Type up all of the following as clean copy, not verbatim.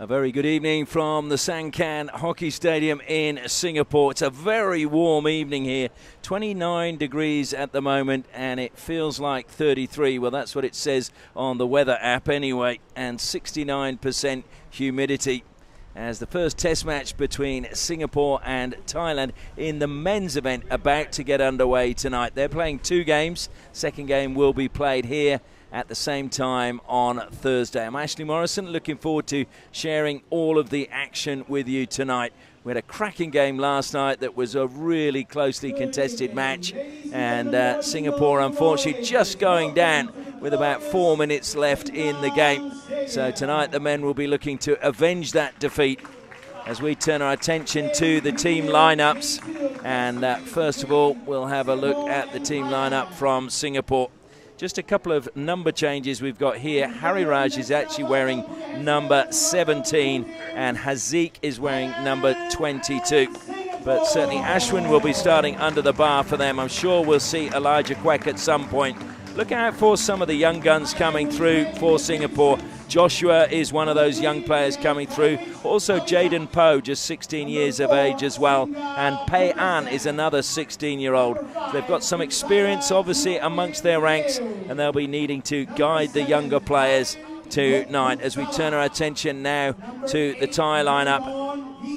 A very good evening from the Sangkan Hockey Stadium in Singapore. It's a very warm evening here. 29 degrees at the moment, and it feels like 33. Well, that's what it says on the weather app anyway, and 69% humidity. As the first test match between Singapore and Thailand in the men's event about to get underway tonight. They're playing two games. Second game will be played here at the same time on Thursday. I'm Ashley Morrison, looking forward to sharing all of the action with you tonight. We had a cracking game last night that was a really closely contested match, and Singapore unfortunately just going down with about 4 minutes left in the game. So tonight the men will be looking to avenge that defeat as we turn our attention to the team lineups. And first of all, we'll have a look at the team lineup from Singapore. Just a couple of number changes we've got here. Harry Raj is actually wearing number 17 and Haziq is wearing number 22. But certainly Ashwin will be starting under the bar for them. I'm sure we'll see Elijah Quek at some point. Look out for some of the young guns coming through for Singapore. Joshua is one of those young players coming through. Also Jaden Poe, just 16 years of age as well. And Pei An is another 16-year-old. They've got some experience, obviously, amongst their ranks, and they'll be needing to guide the younger players tonight as we turn our attention now to the Thai lineup.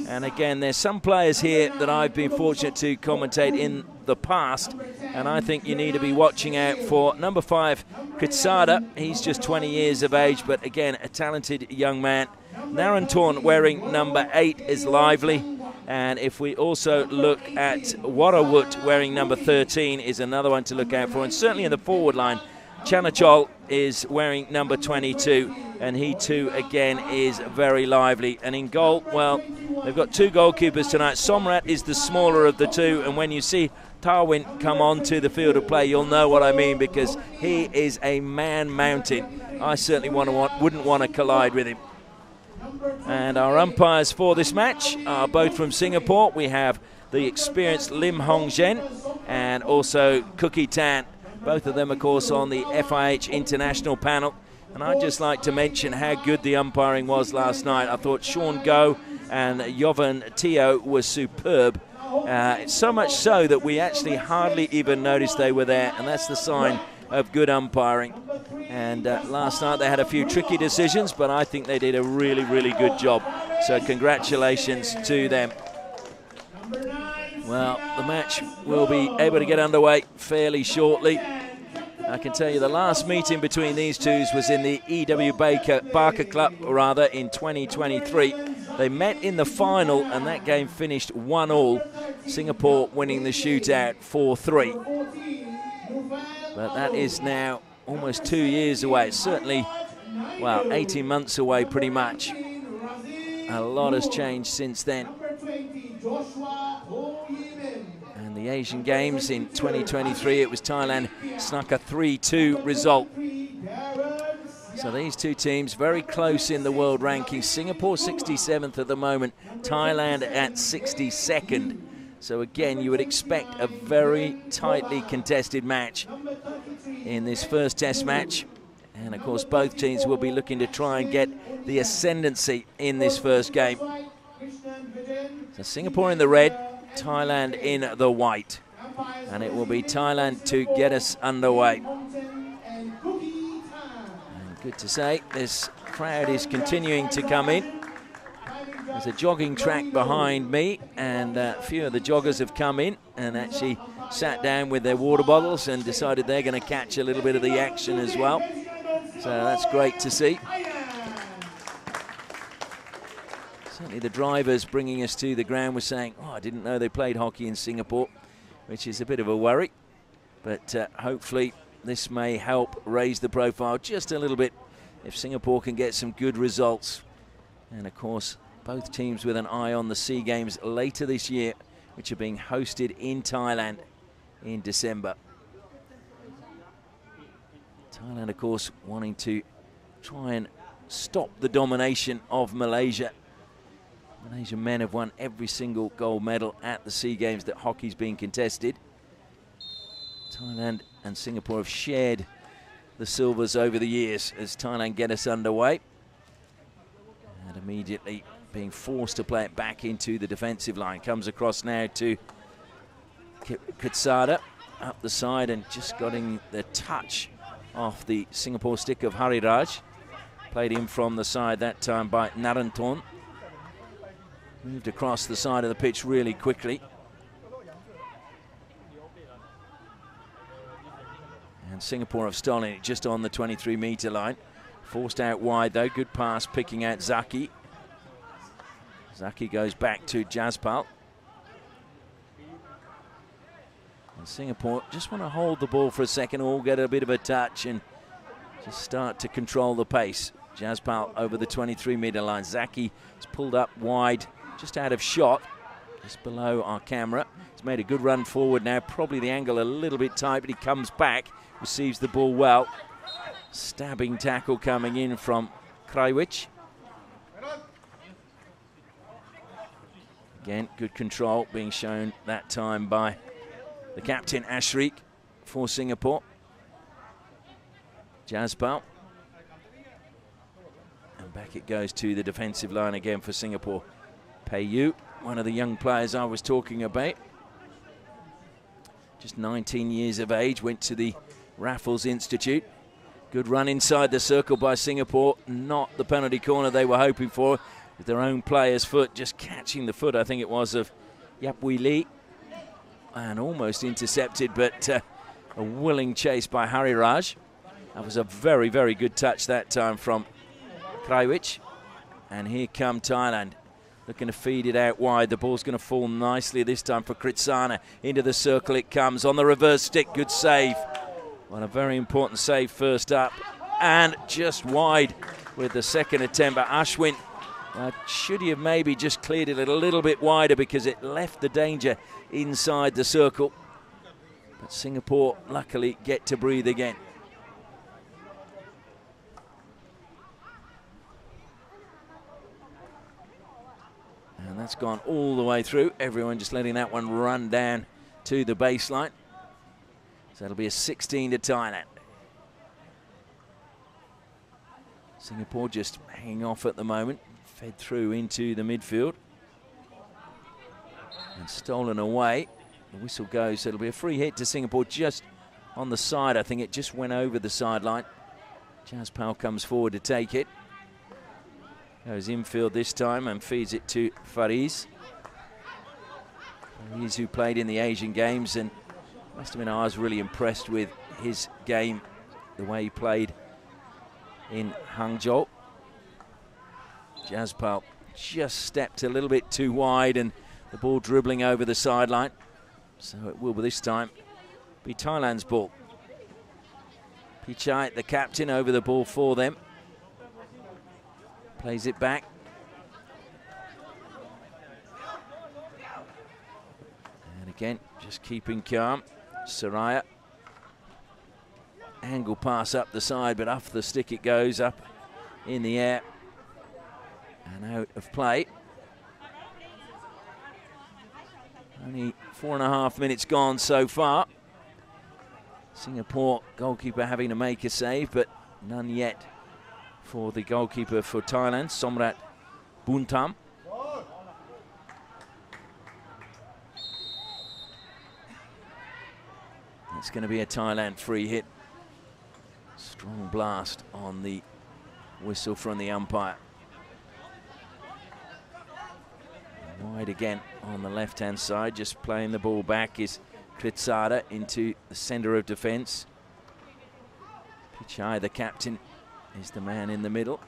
And again, there's some players here that I've been fortunate to commentate in the past, and I think you need to be watching out for number 5, Kritsada. He's just 20 years of age, but again, a talented young man. Narantorn wearing number 8 is lively. And if we also look at Warawut wearing number 13 is another one to look out for. And certainly in the forward line, Chanachol is wearing number 22, and he too again is very lively. And in goal, well, they've got two goalkeepers tonight. Somrat is the smaller of the two, and when you see Tarwin come onto the field of play, you'll know what I mean, because he is a man mountain. I certainly wouldn't want to collide with him. And our umpires for this match are both from Singapore. We have the experienced Lim Hong Zhen and also Cookie Tan. Both of them, of course, on the FIH International panel. And I'd just like to mention how good the umpiring was last night. I thought Sean Goh and Jovan Teo were superb. So much so that we actually hardly even noticed they were there. And that's the sign of good umpiring. And last night they had a few tricky decisions, but I think they did a really, really good job. So congratulations to them. Well, the match will be able to get underway fairly shortly. I can tell you the last meeting between these two was in the E.W. Barker Club, in 2023. They met in the final, and that game finished 1-1. Singapore winning the shootout 4-3. But that is now almost 2 years away. It's certainly, well, 18 months away pretty much. A lot has changed since then. And the Asian Games in 2023, it was Thailand snuck a 3-2 result. So these two teams very close in the world rankings. Singapore 67th at the moment, Thailand at 62nd. So again, you would expect a very tightly contested match in this first test match. And of course, both teams will be looking to try and get the ascendancy in this first game. So Singapore in the red, Thailand in the white. And it will be Thailand to get us underway. And good to say, this crowd is continuing to come in. There's a jogging track behind me, and a few of the joggers have come in and actually sat down with their water bottles and decided they're going to catch a little bit of the action as well. So that's great to see. Certainly the drivers bringing us to the ground were saying, oh, I didn't know they played hockey in Singapore, which is a bit of a worry. But hopefully this may help raise the profile just a little bit if Singapore can get some good results. And of course, both teams with an eye on the SEA Games later this year, which are being hosted in Thailand in December. Thailand, of course, wanting to try and stop the domination of Malaysia. Malaysian men have won every single gold medal at the SEA Games that hockey's been contested. Thailand and Singapore have shared the silvers over the years as Thailand get us underway. And immediately being forced to play it back into the defensive line. Comes across now to Kutsada up the side and just getting the touch off the Singapore stick of Hariraj. Played in from the side that time by Naranton. Moved across the side of the pitch really quickly. And Singapore have stolen it just on the 23-metre line. Forced out wide though, good pass picking out Zaki. Zaki goes back to Jaspal. And Singapore just want to hold the ball for a second, all get a bit of a touch and just start to control the pace. Jaspal over the 23-metre line. Zaki is pulled up wide, just out of shot, just below our camera. He's made a good run forward now, probably the angle a little bit tight, but he comes back, receives the ball well. Stabbing tackle coming in from Krajewicz. Again, good control being shown that time by the captain, Ashrik, for Singapore. Jaspal. And back it goes to the defensive line again for Singapore. Payu, one of the young players I was talking about. Just 19 years of age, went to the Raffles Institute. Good run inside the circle by Singapore. Not the penalty corner they were hoping for, with their own player's foot just catching the foot, I think it was, of Yapwi Lee. And almost intercepted, but a willing chase by Hariraj. That was a very, very good touch that time from Krajewicz. And here come Thailand, looking to feed it out wide. The ball's going to fall nicely this time for Kritsana. Into the circle it comes on the reverse stick. Good save. Well, a very important save first up. And just wide with the second attempt. But Ashwin, should he have maybe just cleared it a little bit wider because it left the danger inside the circle. But Singapore luckily get to breathe again. And that's gone all the way through. Everyone just letting that one run down to the baseline. So it'll be a 16 to Thailand. Singapore just hanging off at the moment. Fed through into the midfield. And stolen away. The whistle goes, so it'll be a free hit to Singapore just on the side. I think it just went over the sideline. Jaspal comes forward to take it. Goes infield this time and feeds it to Fariz. Fariz, who played in the Asian Games, and must have been, I was really impressed with his game, the way he played in Hangzhou. Jaspal just stepped a little bit too wide and the ball dribbling over the sideline. So it will this time be Thailand's ball. Pichai, the captain, over the ball for them. Plays it back. And again, just keeping calm. Saraya. Angle pass up the side, but off the stick it goes, up in the air. And out of play. Only 4.5 minutes gone so far. Singapore goalkeeper having to make a save, but none yet for the goalkeeper for Thailand, Somrat Buntam. It's going to be a Thailand free hit. Strong blast on the whistle from the umpire. Wide again on the left-hand side, just playing the ball back is Tritsada into the centre of defence. Pichai, the captain, is the man in the middle.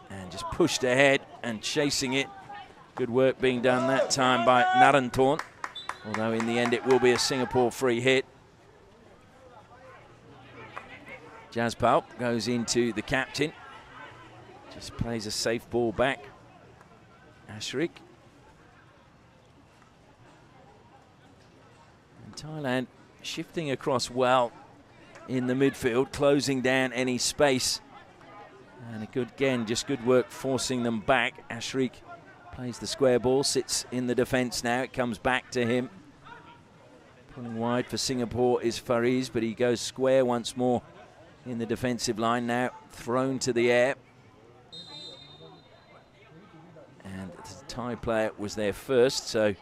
And just pushed ahead and chasing it. Good work being done that time by Naranton. Although in the end it will be a Singapore free hit. Jaspal goes into the captain. Just plays a safe ball back. Ashrik. And Thailand shifting across well in the midfield, closing down any space. And just good work forcing them back. Ashrik plays the square ball, sits in the defence now. It comes back to him. Pulling wide for Singapore is Fariz, but he goes square once more in the defensive line now. Thrown to the air. Thai player was there first, so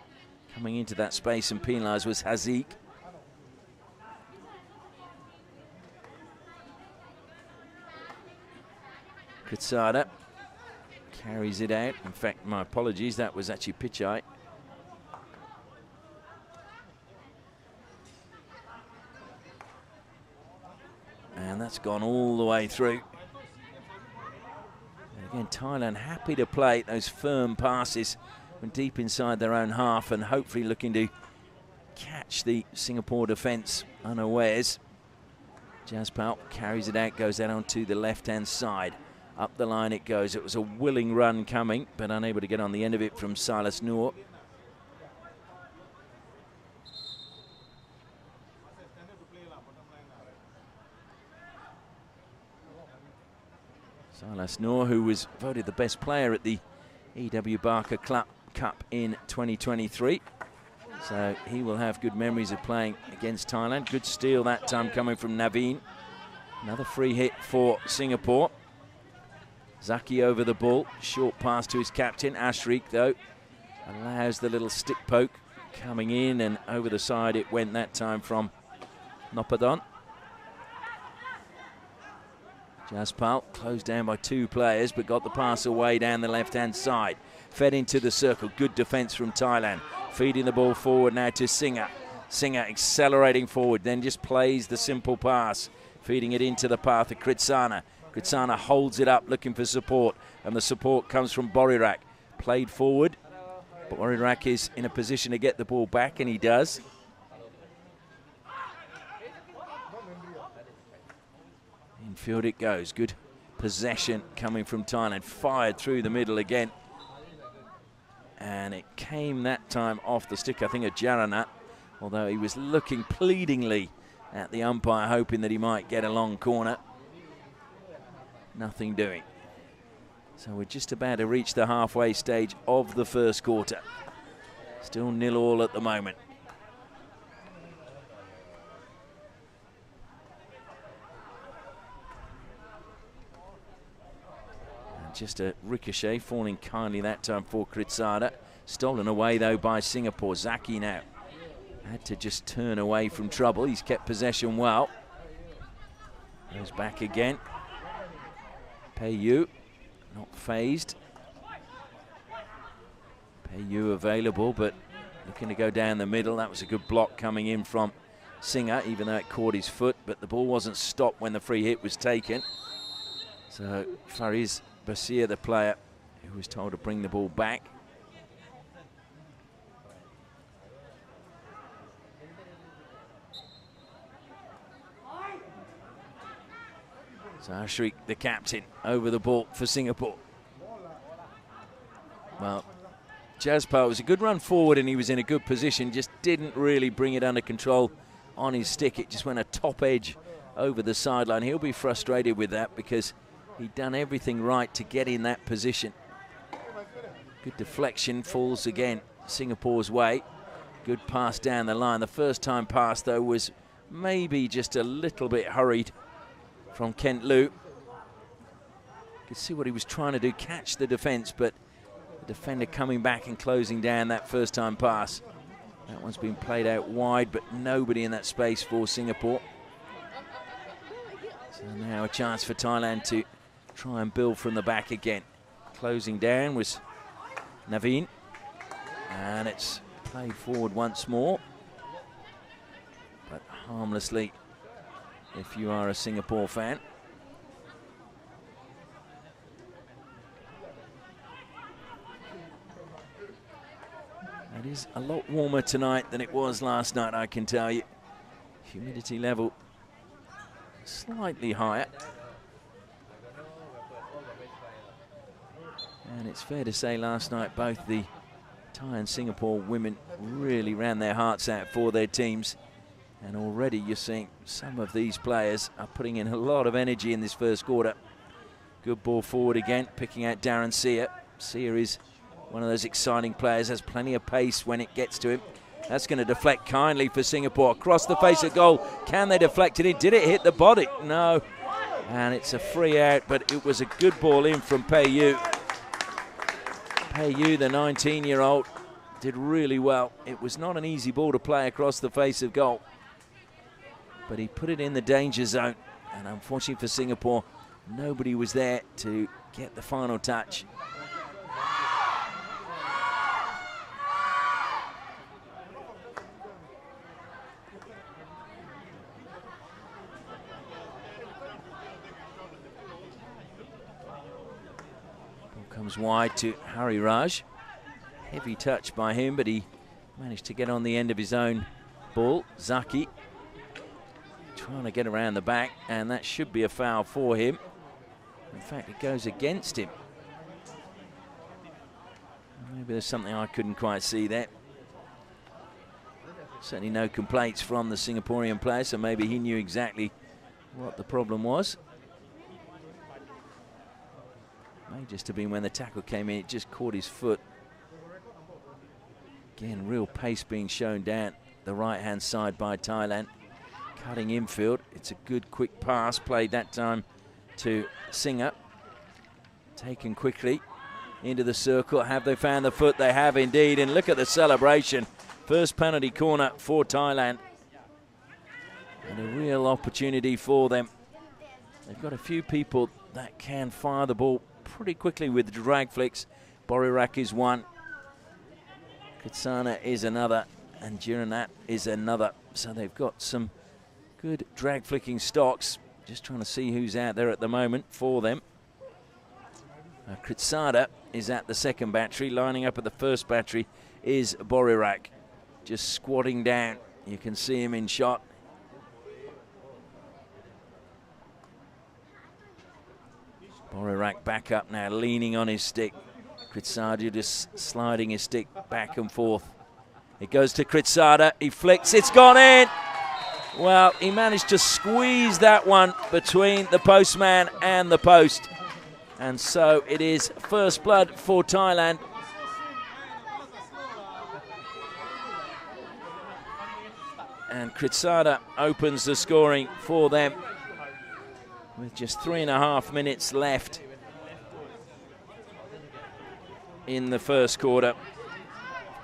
coming into that space and penalised was Haziq. Kutsada carries it out. In fact, my apologies, that was actually Pichai. And that's gone all the way through. And again, Thailand happy to play those firm passes from deep inside their own half and hopefully looking to catch the Singapore defence unawares. Jaspal carries it out, goes out onto the left-hand side. Up the line it goes. It was a willing run coming, but unable to get on the end of it from Silas Noor. Silas Noor, who was voted the best player at the E.W. Barker Cup in 2023. So he will have good memories of playing against Thailand. Good steal that time coming from Naveen. Another free hit for Singapore. Zaki over the ball. Short pass to his captain. Ashrik, though, allows the little stick poke coming in, and over the side it went that time from Nopadon. Jaspal closed down by two players, but got the pass away down the left-hand side. Fed into the circle. Good defence from Thailand. Feeding the ball forward now to Singer. Singer accelerating forward, then just plays the simple pass. Feeding it into the path of Kritsana. Kritsana holds it up, looking for support, and the support comes from Borirak. Played forward. Borirak is in a position to get the ball back, and he does. Infield it goes. Good possession coming from Thailand. Fired through the middle again. And it came that time off the stick, I think, of Jaranat, although he was looking pleadingly at the umpire, hoping that he might get a long corner. Nothing doing. So we're just about to reach the halfway stage of the first quarter. Still 0-0 at the moment. And just a ricochet, falling kindly that time for Kritsada. Stolen away though by Singapore. Zaki now had to just turn away from trouble. He's kept possession well. Goes back again. Payu, not phased. Payu available, but looking to go down the middle. That was a good block coming in from Singer, even though it caught his foot, but the ball wasn't stopped when the free hit was taken. So Fariz Basir, the player who was told to bring the ball back. So Ashrik, the captain, over the ball for Singapore. Well, Jaspal was a good run forward and he was in a good position, just didn't really bring it under control on his stick. It just went a top edge over the sideline. He'll be frustrated with that because he'd done everything right to get in that position. Good deflection, falls again Singapore's way. Good pass down the line. The first time pass, though, was maybe just a little bit hurried from Kent Liu. You could see what he was trying to do, catch the defence, but the defender coming back and closing down that first time pass. That one's been played out wide, but nobody in that space for Singapore. So now a chance for Thailand to try and build from the back again. Closing down was Naveen, and it's played forward once more, but harmlessly if you are a Singapore fan. It is a lot warmer tonight than it was last night, I can tell you. Humidity level slightly higher. And it's fair to say last night both the Thai and Singapore women really ran their hearts out for their teams. And already you're seeing some of these players are putting in a lot of energy in this first quarter. Good ball forward again, picking out Darren Sear. Sear is one of those exciting players, has plenty of pace when it gets to him. That's going to deflect kindly for Singapore. Across the face of goal. Can they deflect it in? Did it hit the body? No. And it's a free out, but it was a good ball in from Payu. Yu, the 19-year-old, did really well. It was not an easy ball to play across the face of goal, but he put it in the danger zone, and unfortunately for Singapore, nobody was there to get the final touch. Ball comes wide to Hari Raj. Heavy touch by him, but he managed to get on the end of his own ball. Zaki trying to get around the back, and that should be a foul for him. In fact, it goes against him. Maybe there's something I couldn't quite see there. Certainly no complaints from the Singaporean player, so maybe he knew exactly what the problem was. May just have been when the tackle came in, it just caught his foot. Again, real pace being shown down the right-hand side by Thailand. Cutting infield. It's a good quick pass played that time to Singer. Taken quickly into the circle. Have they found the foot? They have indeed. And look at the celebration. First penalty corner for Thailand. And a real opportunity for them. They've got a few people that can fire the ball pretty quickly with drag flicks. Borirak is one. Katsana is another, and Jiranat is another. So they've got some good drag flicking stocks. Just trying to see who's out there at the moment for them. Kritsada is at the second battery. Lining up at the first battery is Borirak. Just squatting down. You can see him in shot. Borirak back up now, leaning on his stick. Kritsada just sliding his stick back and forth. It goes to Kritsada. He flicks. It's gone in. Well, he managed to squeeze that one between the postman and the post. And so it is first blood for Thailand. And Kritsada opens the scoring for them with just 3.5 minutes left in the first quarter.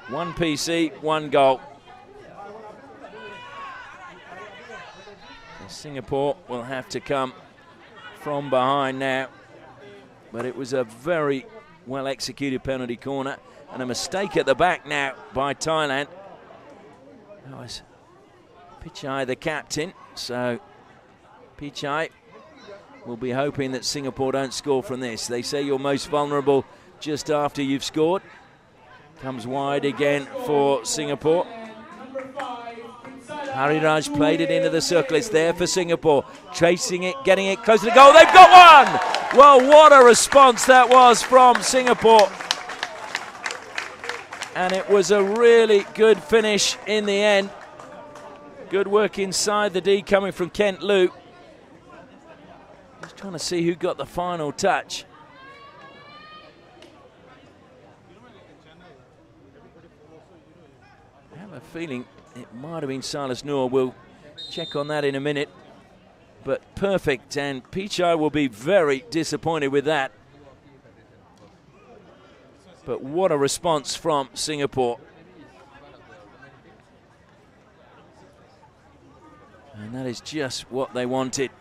1 PC, 1 goal. And Singapore will have to come from behind now. But it was a very well executed penalty corner and a mistake at the back now by Thailand. That was Pichai, the captain. So Pichai will be hoping that Singapore don't score from this. They say you're most vulnerable just after you've scored. Comes wide again for Singapore. Hariraj played it into the circle. It's there for Singapore. Chasing it, getting it close to the goal. They've got one! Well, what a response that was from Singapore. And it was a really good finish in the end. Good work inside the D coming from Kent Liu. Just trying to see who got the final touch. I have a feeling it might have been Silas Noor. We'll check on that in a minute. But perfect, and Pichai will be very disappointed with that. But what a response from Singapore. And that is just what they wanted.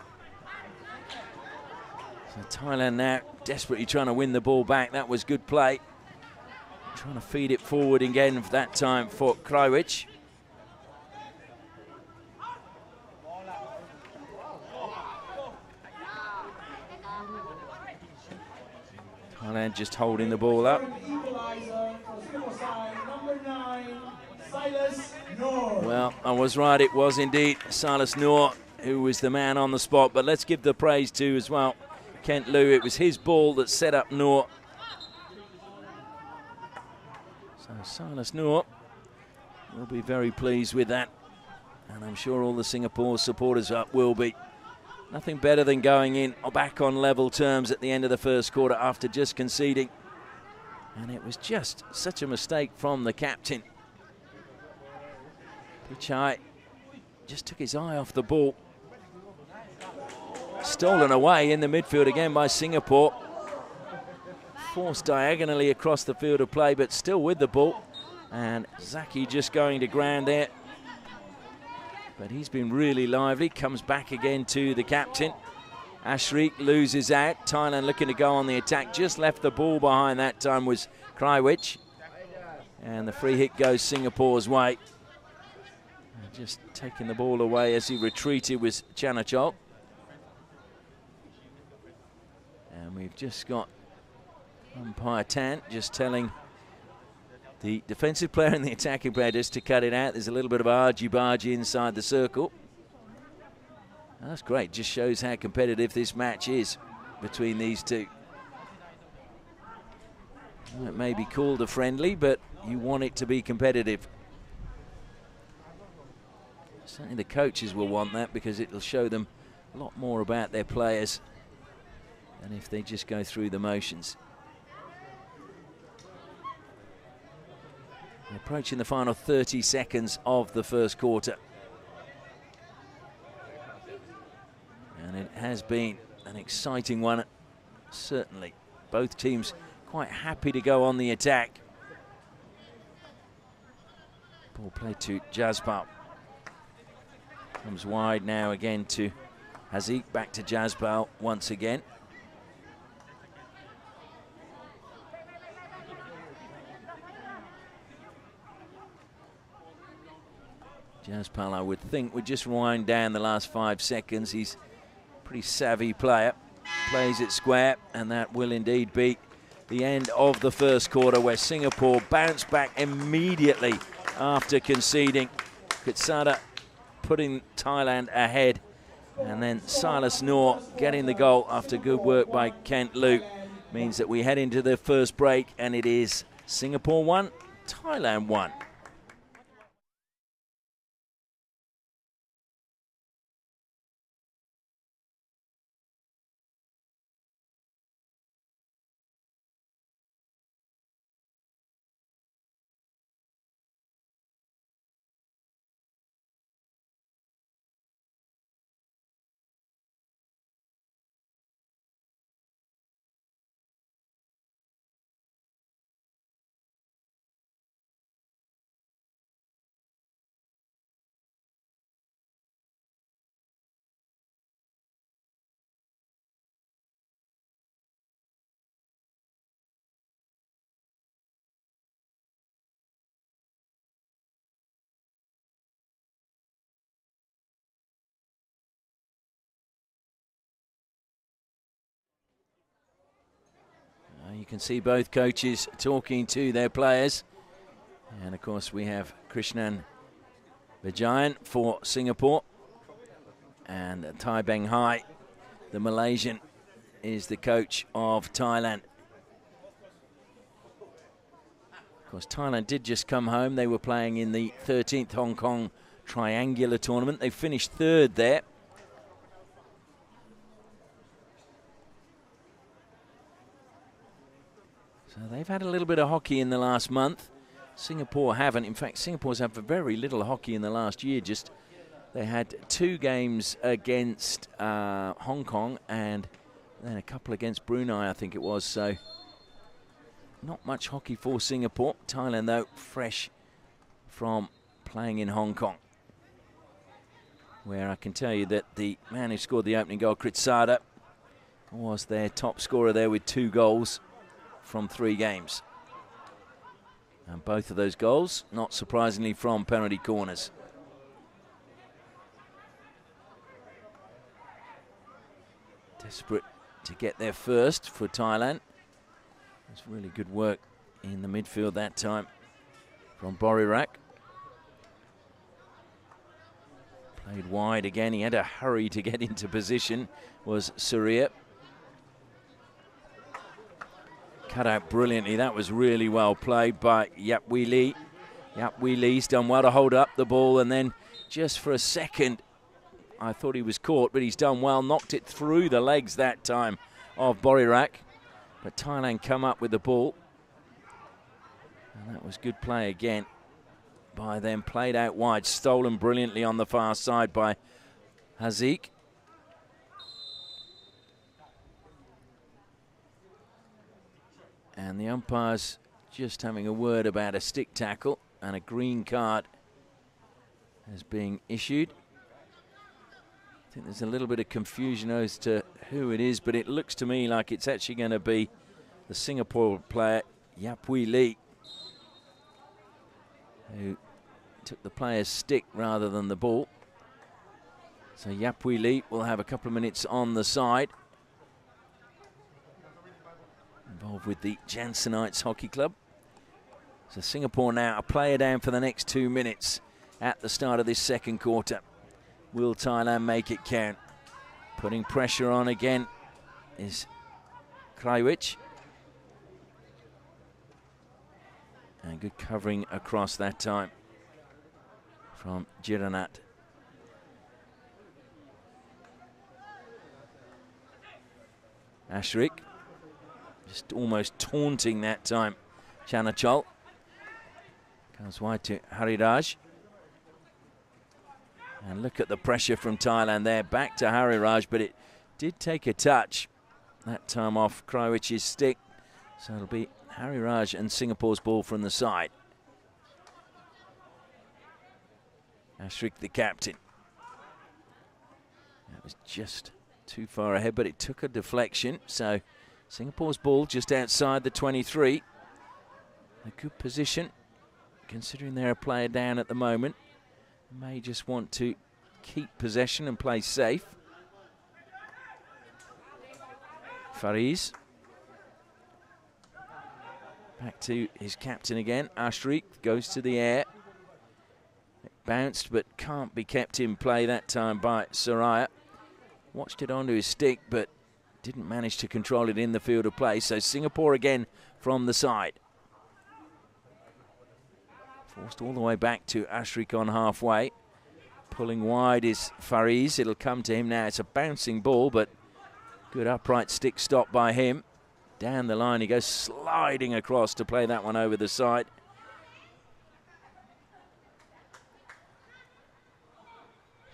So Thailand now desperately trying to win the ball back. That was good play. Trying to feed it forward again for that time for Krajewicz. Thailand just holding the ball up. Well, I was right. It was indeed Silas Noor who was the man on the spot. But let's give the praise to as well Kent Liu. It was his ball that set up Noor. So Silas Noor will be very pleased with that. And I'm sure all the Singapore supporters will be. Nothing better than going in back on level terms at the end of the first quarter after just conceding. And it was just such a mistake from the captain. Pichai just took his eye off the ball. Stolen away in the midfield again by Singapore. forced diagonally across the field of play, but still with the ball. And Zaki just going to ground there. But he's been really lively. Comes back again to the captain. Ashrik loses out. Thailand looking to go on the attack. Just left the ball behind that time was Kraiwich. And the free hit goes Singapore's way. And just taking the ball away as he retreated was Chanachok. And we've just got umpire Tan just telling the defensive player and the attacking player just to cut it out. There's a little bit of argy-bargy inside the circle. That's great. Just shows how competitive this match is between these two. Well, it may be called a friendly, but you want it to be competitive. Certainly the coaches will want that because it'll show them a lot more about their players than if they just go through the motions. We're approaching the final 30 seconds of the first quarter. And it has been an exciting one, certainly. Both teams quite happy to go on the attack. Ball played to Jazbal. Comes wide now again to Haziq, back to Jazbal once again. Jazbal, I would think, would just wind down the last 5 seconds. He's a pretty savvy player. Plays it square, and that will indeed be the end of the first quarter, where Singapore bounced back immediately after conceding. Kitsada putting Thailand ahead, and then Silas Noor getting the goal after good work by Kent Liu. Means that we head into the first break, and it is Singapore 1, Thailand 1. You can see both coaches talking to their players. And of course we have Krishnan Vijayan for Singapore. And Tai Beng Hai, the Malaysian, is the coach of Thailand. Of course, Thailand did just come home. They were playing in the 13th Hong Kong Triangular Tournament. They finished 3rd there. So they've had a little bit of hockey in the last month. Singapore haven't. In fact, Singapore's had very little hockey in the last year. Just they had 2 games against Hong Kong and then a couple against Brunei, I think it was. So not much hockey for Singapore. Thailand, though, fresh from playing in Hong Kong, where I can tell you that the man who scored the opening goal, Kritsada, was their top scorer there with 2 goals from 3 games. And both of those goals, not surprisingly, from penalty corners. Desperate to get there first for Thailand. It's really good work in the midfield that time from Borirak. Played wide again. He had a hurry to get into position, was Surya. Cut out brilliantly. That was really well played by Yap Wee Lee. Yap Wee Lee's done well to hold up the ball, and then just for a second I thought he was caught, but he's done well. Knocked it through the legs that time of Borirak. But Thailand come up with the ball. And that was good play again by them. Played out wide. Stolen brilliantly on the far side by Haziq. And the umpire's just having a word about a stick tackle, and a green card is being issued. I think there's a little bit of confusion as to who it is, but it looks to me like it's actually going to be the Singapore player, Yapui Lee, who took the player's stick rather than the ball. So Yapui Lee will have a couple of minutes on the side. Involved with the Jansenites Hockey Club. So Singapore now a player down for the next 2 minutes at the start of this second quarter. Will Thailand make it count? Putting pressure on again is Krajewicz. And good covering across that time from Gironat. Ashrik just almost taunting that time. Chanachol comes wide to Hariraj. And look at the pressure from Thailand there. Back to Hariraj, but it did take a touch that time off Krajewicz's stick. So it'll be Hariraj and Singapore's ball from the side. Ashrik, the captain. That was just too far ahead, but it took a deflection. So Singapore's ball just outside the 23. A good position, considering they're a player down at the moment. May just want to keep possession and play safe. Fariz. Back to his captain again. Ashrik goes to the air. It bounced but can't be kept in play that time by Soraya. Watched it onto his stick but didn't manage to control it in the field of play. So Singapore again from the side. Forced all the way back to Ashrik on halfway. Pulling wide is Fariz. It'll come to him now. It's a bouncing ball, but good upright stick stop by him. Down the line he goes, sliding across to play that one over the side.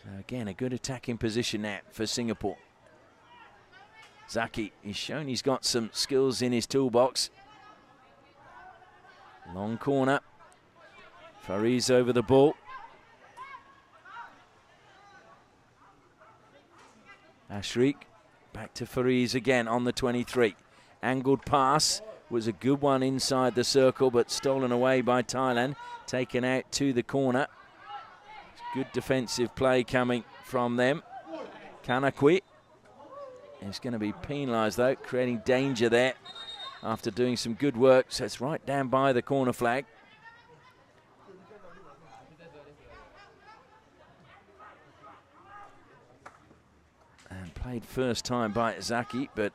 So again, a good attacking position now for Singapore. Zaki, he's shown he's got some skills in his toolbox. Long corner. Fariz over the ball. Ashrik back to Fariz again on the 23. Angled pass was a good one inside the circle, but stolen away by Thailand. Taken out to the corner. Good defensive play coming from them. Kanakwi is going to be penalised though, creating danger there after doing some good work. So it's right down by the corner flag. And played first time by Zaki, but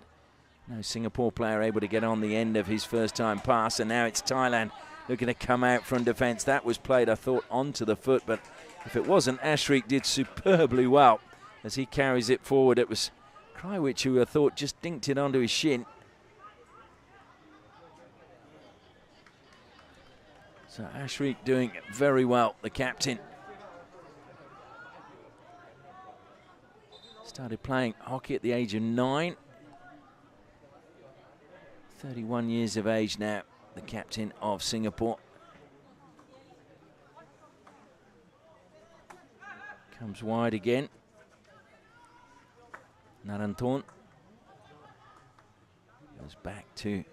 no Singapore player able to get on the end of his first time pass. And now it's Thailand looking to come out from defence. That was played, I thought, onto the foot, but if it wasn't, Ashrik did superbly well as he carries it forward. It was Krajewicz who I thought just dinked it onto his shin. So Ashrik doing very well, the captain. Started playing hockey at the age of 9. 31 years of age now, the captain of Singapore. Comes wide again. Naranton goes back to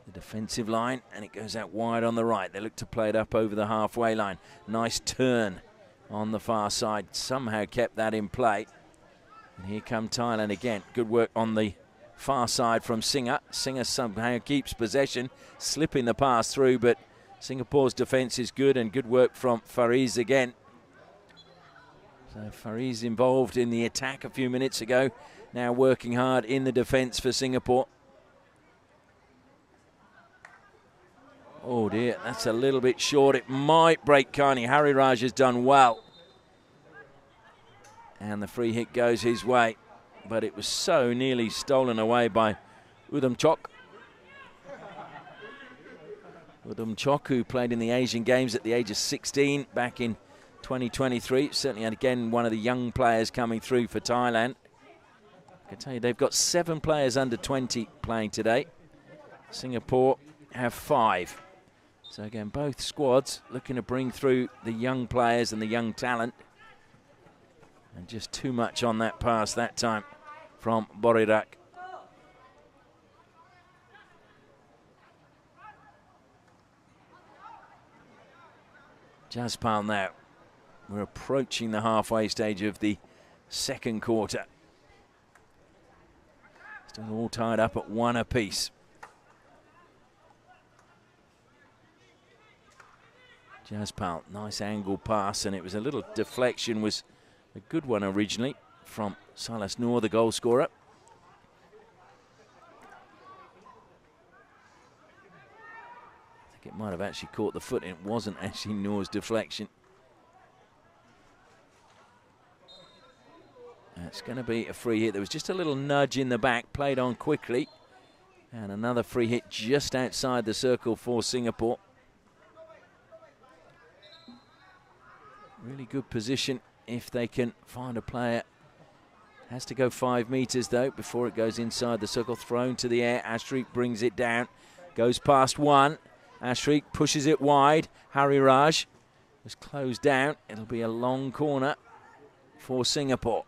the defensive line, and it goes out wide on the right. They look to play it up over the halfway line. Nice turn on the far side. Somehow kept that in play. And here come Thailand again. Good work on the far side from Singer. Singer somehow keeps possession, slipping the pass through, but Singapore's defence is good, and good work from Fariz again. So Fariz involved in the attack a few minutes ago, now working hard in the defence for Singapore. Oh dear, that's a little bit short. It might break Carney. Hariraj has done well. And the free hit goes his way. But it was so nearly stolen away by Udamchok. Udamchok, who played in the Asian Games at the age of 16 back in 2023. Certainly, and again, one of the young players coming through for Thailand. I can tell you they've got 7 players under 20 playing today. Singapore have 5. So again, both squads looking to bring through the young players and the young talent. And just too much on that pass that time from Borirak. Jaspal now. We're approaching the halfway stage of the second quarter. Still all tied up at 1 apiece. Jaspal, nice angle pass, and it was a little deflection, was a good one originally from Silas Noor, the goal scorer. I think it might have actually caught the foot, and it wasn't actually Noor's deflection. It's going to be a free hit. There was just a little nudge in the back, played on quickly. And another free hit just outside the circle for Singapore. Really good position if they can find a player. Has to go 5 meters though before it goes inside the circle. Thrown to the air. Ashrik brings it down. Goes past one. Ashrik pushes it wide. Hari Raj was closed down. It'll be a long corner for Singapore.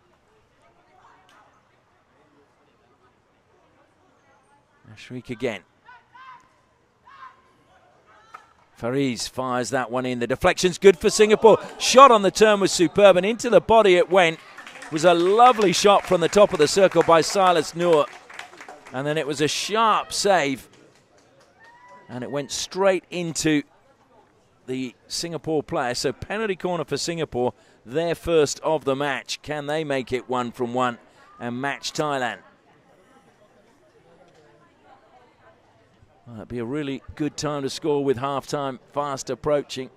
Ashrik again. Fariz fires that one in. The deflection's good for Singapore. Shot on the turn was superb, and into the body it went. It was a lovely shot from the top of the circle by Silas Noor. And then it was a sharp save. And it went straight into the Singapore player. So penalty corner for Singapore, their first of the match. Can they make it 1 from 1 and match Thailand? Well, that'd be a really good time to score with half-time fast approaching.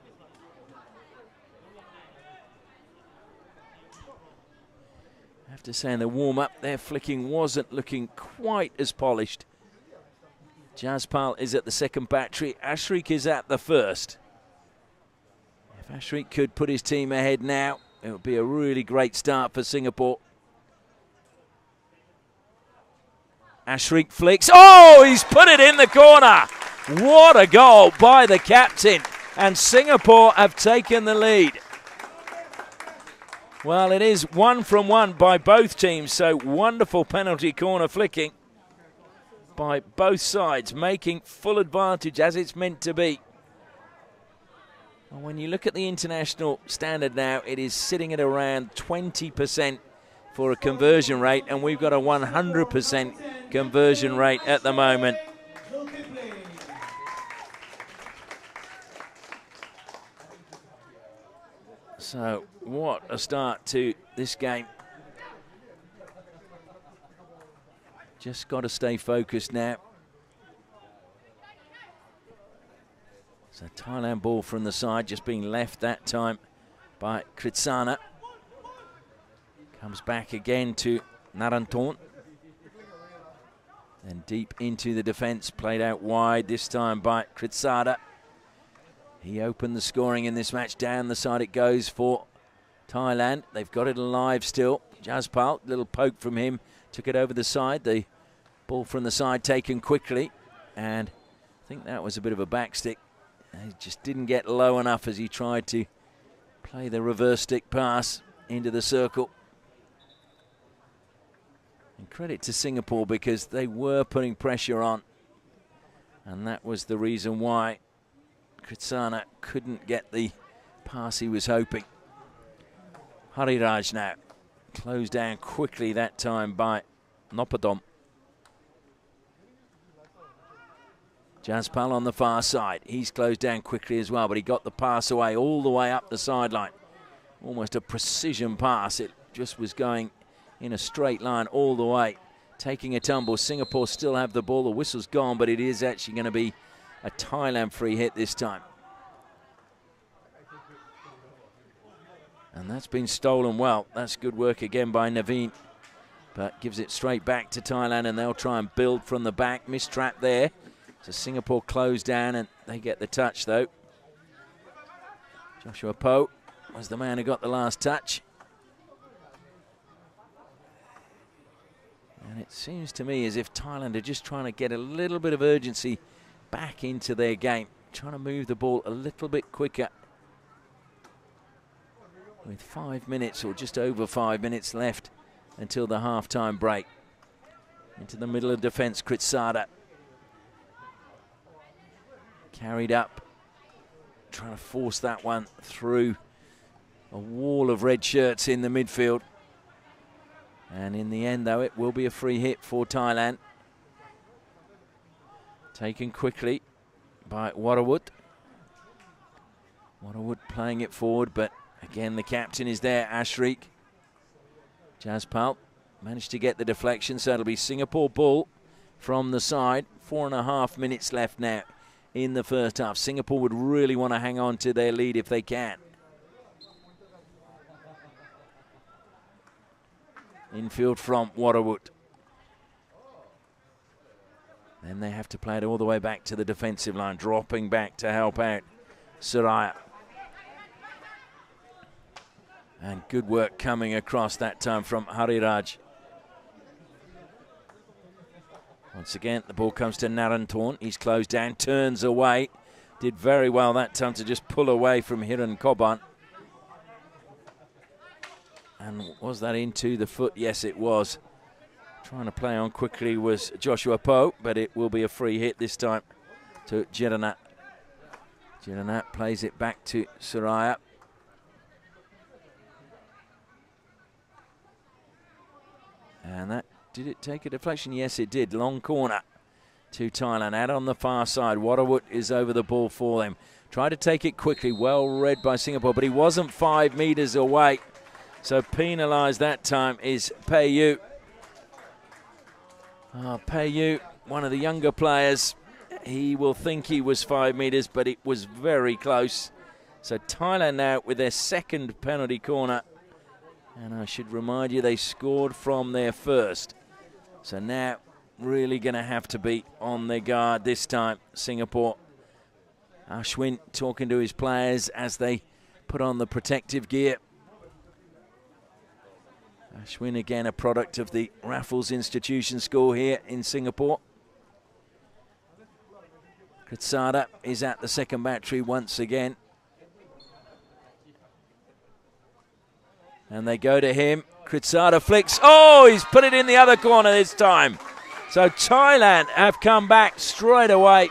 I have to say in the warm-up, their flicking wasn't looking quite as polished. Jaspal is at the second battery. Ashrik is at the first. If Ashrik could put his team ahead now, it would be a really great start for Singapore. Ashrik flicks. Oh, he's put it in the corner. What a goal by the captain. And Singapore have taken the lead. Well, it is 1 from 1 by both teams. So wonderful penalty corner flicking by both sides, making full advantage as it's meant to be. And when you look at the international standard now, it is sitting at around 20% for a conversion rate, and we've got a 100% conversion rate at the moment. So what a start to this game. Just got to stay focused now. So Thailand ball from the side, just being left that time by Kritsana. Comes back again to Naranton. Then deep into the defence, played out wide this time by Kritsada. He opened the scoring in this match. Down the side it goes for Thailand. They've got it alive still. Jaspal, little poke from him, took it over the side. The ball from the side taken quickly. And I think that was a bit of a backstick. He just didn't get low enough as he tried to play the reverse stick pass into the circle. And credit to Singapore because they were putting pressure on. And that was the reason why Kritsana couldn't get the pass he was hoping. Hariraj now. Closed down quickly that time by Nopadom. Jaspal on the far side. He's closed down quickly as well, but he got the pass away all the way up the sideline. Almost a precision pass. It just was going in a straight line all the way. Taking a tumble. Singapore still have the ball. The whistle's gone, but it is actually going to be a Thailand free hit this time. And that's been stolen well. That's good work again by Naveen. But gives it straight back to Thailand, and they'll try and build from the back. Mistrap there. So Singapore closed down, and they get the touch, though. Joshua Poe was the man who got the last touch. And it seems to me as if Thailand are just trying to get a little bit of urgency back into their game, trying to move the ball a little bit quicker. With 5 minutes or just over 5 minutes left until the half-time break. Into the middle of defence, Kritsada. Carried up, trying to force that one through a wall of red shirts in the midfield. And in the end, though, it will be a free hit for Thailand. Taken quickly by Waterwood. Waterwood playing it forward, but again, the captain is there, Ashrik. Jaspal managed to get the deflection, so it'll be Singapore ball from the side. 4.5 minutes left now in the first half. Singapore would really want to hang on to their lead if they can. Infield from Waterwood. Then they have to play it all the way back to the defensive line, dropping back to help out Soraya. And good work coming across that time from Hariraj. Once again, the ball comes to Narantorn. He's closed down, turns away. Did very well that time to just pull away from Hiran Koban. And was that into the foot? Yes, it was. Trying to play on quickly was Joshua Poe, but it will be a free hit this time to Jiranat. Jiranat plays it back to Soraya. And that, did it take a deflection? Yes, it did. Long corner to Thailand. Out on the far side. Waterwood is over the ball for them. Tried to take it quickly. Well read by Singapore, but he wasn't 5 metres away. So penalised that time is Peiyu. Peiyu, one of the younger players. He will think he was 5 metres, but it was very close. So Thailand now with their second penalty corner. And I should remind you, they scored from their first. So now really going to have to be on their guard this time, Singapore. Ashwin talking to his players as they put on the protective gear. Ashwin again a product of the Raffles Institution School here in Singapore. Kritsada is at the second battery once again. And they go to him. Kritsada flicks. Oh, he's put it in the other corner this time. So Thailand have come back straight away.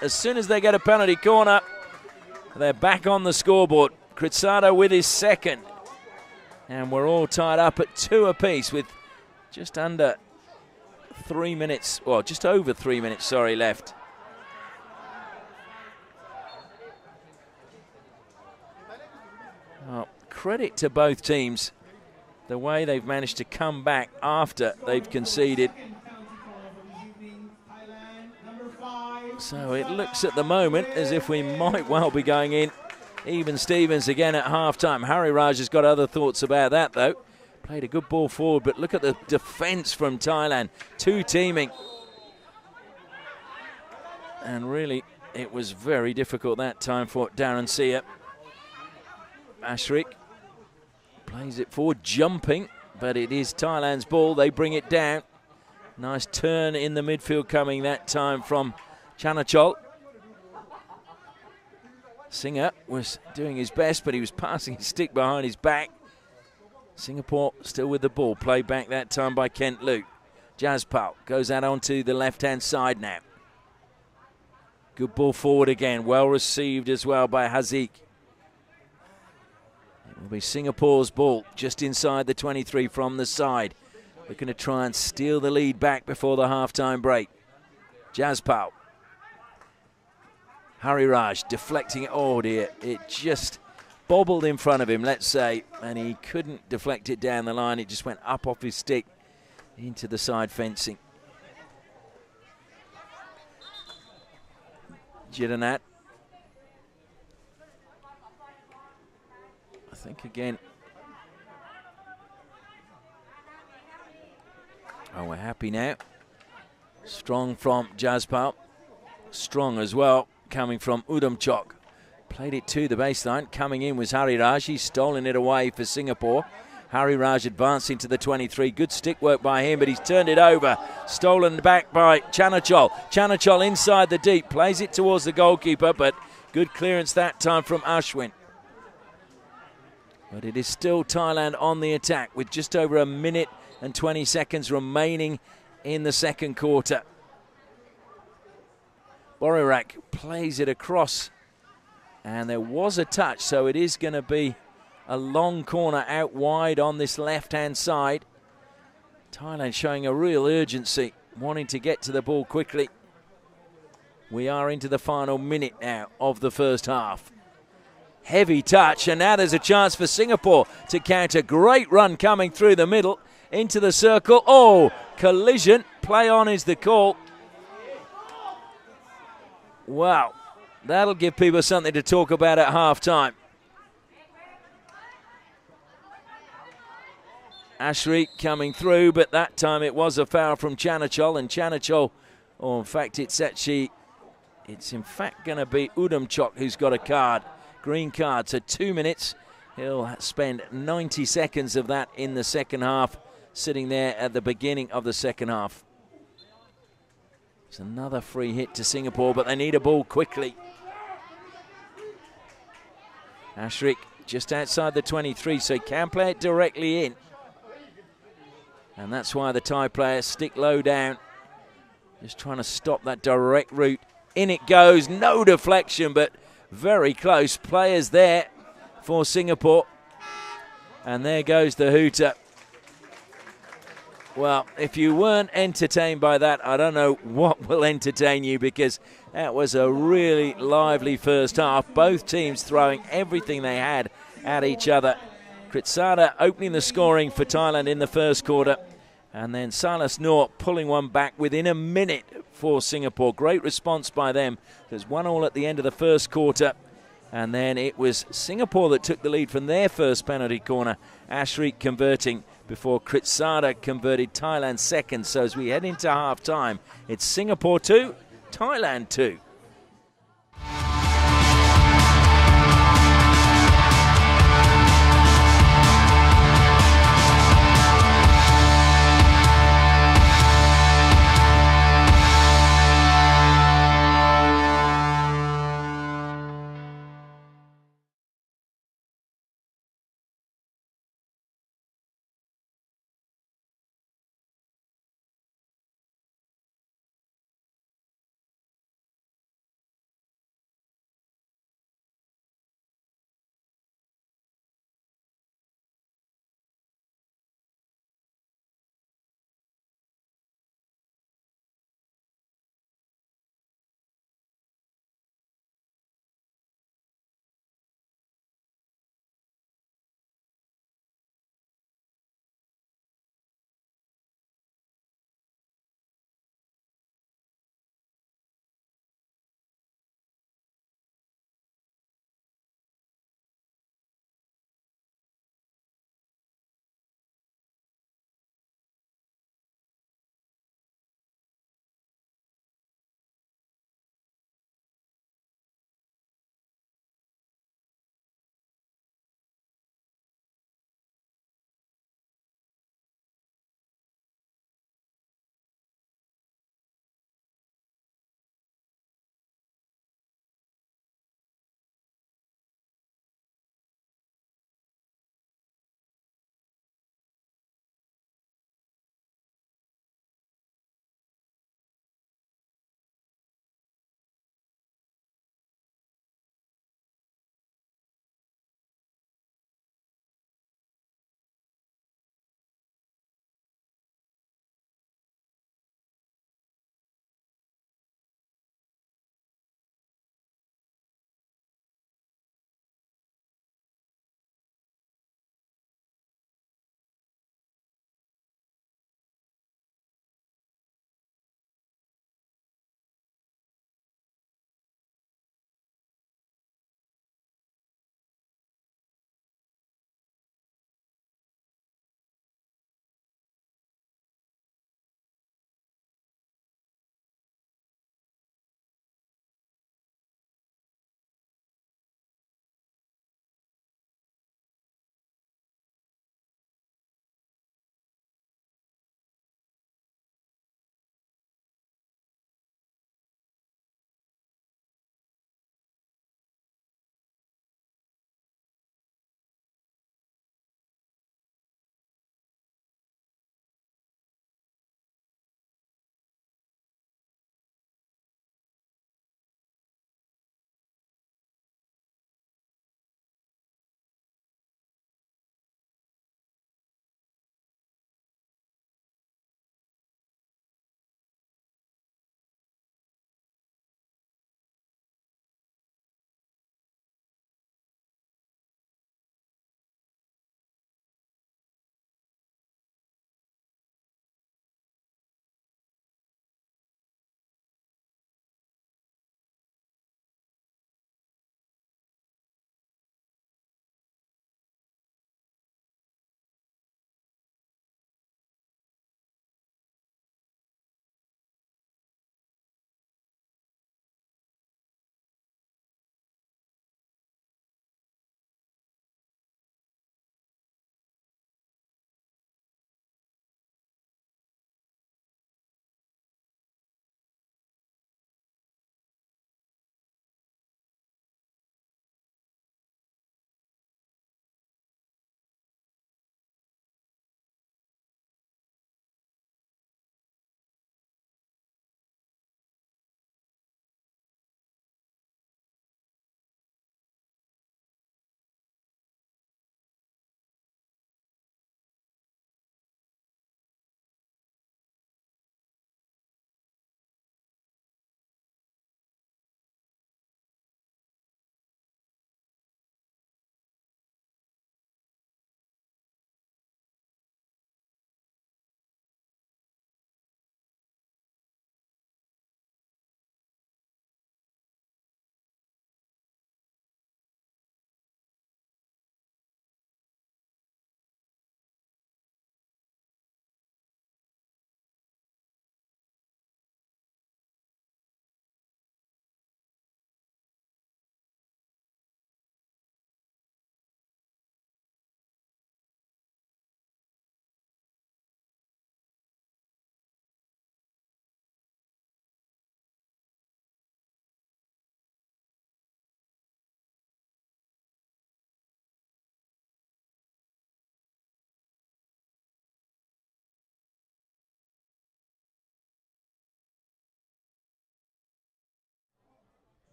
As soon as they get a penalty corner, they're back on the scoreboard. Kritsada with his second. And we're all tied up at 2 apiece with just under 3 minutes, well, just over 3 minutes, sorry, left. Oh, credit to both teams, the way they've managed to come back after they've conceded. So it looks at the moment as if we might well be going in even Stevens again at half-time. Hariraj has got other thoughts about that, though. Played a good ball forward, but look at the defence from Thailand. 2 teaming. And really, it was very difficult that time for Darren Sear. Ashrik plays it forward, jumping, but it is Thailand's ball. They bring it down. Nice turn in the midfield coming that time from Chanachol. Singer was doing his best, but he was passing his stick behind his back. Singapore still with the ball. Played back that time by Kent Luke. Jaspal goes out onto the left-hand side now. Good ball forward again. Well received as well by Haziq. It will be Singapore's ball just inside the 23 from the side. Looking to try and steal the lead back before the half-time break. Jaspal. Hariraj deflecting it. Oh dear, it just bobbled in front of him, let's say, and he couldn't deflect it down the line. It just went up off his stick into the side fencing. Jiranat. I think again. Oh, we're happy now. Strong from Jaspal. Strong as well, coming from Udamchok. Played it to the baseline. Coming in was Hariraj. He's stolen it away for Singapore. Hari Raj advancing to the 23. Good stick work by him, but he's turned it over. Stolen back by Chanachol. Chanachol inside the deep. Plays it towards the goalkeeper, but good clearance that time from Ashwin. But it is still Thailand on the attack with just over a minute and 20 seconds remaining in the second quarter. Borirak plays it across, and there was a touch, so it is going to be a long corner out wide on this left-hand side. Thailand showing a real urgency, wanting to get to the ball quickly. We are into the final minute now of the first half. Heavy touch, and now there's a chance for Singapore to counter. Great run coming through the middle into the circle. Oh, collision. Play on is the call. Wow, that'll give people something to talk about at half-time. Ashri coming through, but that time it was a foul from Chanachol, and Chanachol, oh, in fact, it's in fact going to be Udamchok who's got a card, green card, so 2 minutes. He'll spend 90 seconds of that in the second half, sitting there at the beginning of the second half. It's another free hit to Singapore, but they need a ball quickly. Ashrik just outside the 23, so he can play it directly in. And that's why the Thai players stick low down. Just trying to stop that direct route. In it goes, no deflection, but very close. Players there for Singapore. And there goes the hooter. Well, if you weren't entertained by that, I don't know what will entertain you, because that was a really lively first half. Both teams throwing everything they had at each other. Kritsada opening the scoring for Thailand in the first quarter, and then Silas Noor pulling one back within a minute for Singapore. Great response by them. There's 1-1 at the end of the first quarter, and then it was Singapore that took the lead from their first penalty corner. Ashrik converting before Kritsada converted Thailand's second. So as we head into half-time, it's Singapore 2, Thailand 2.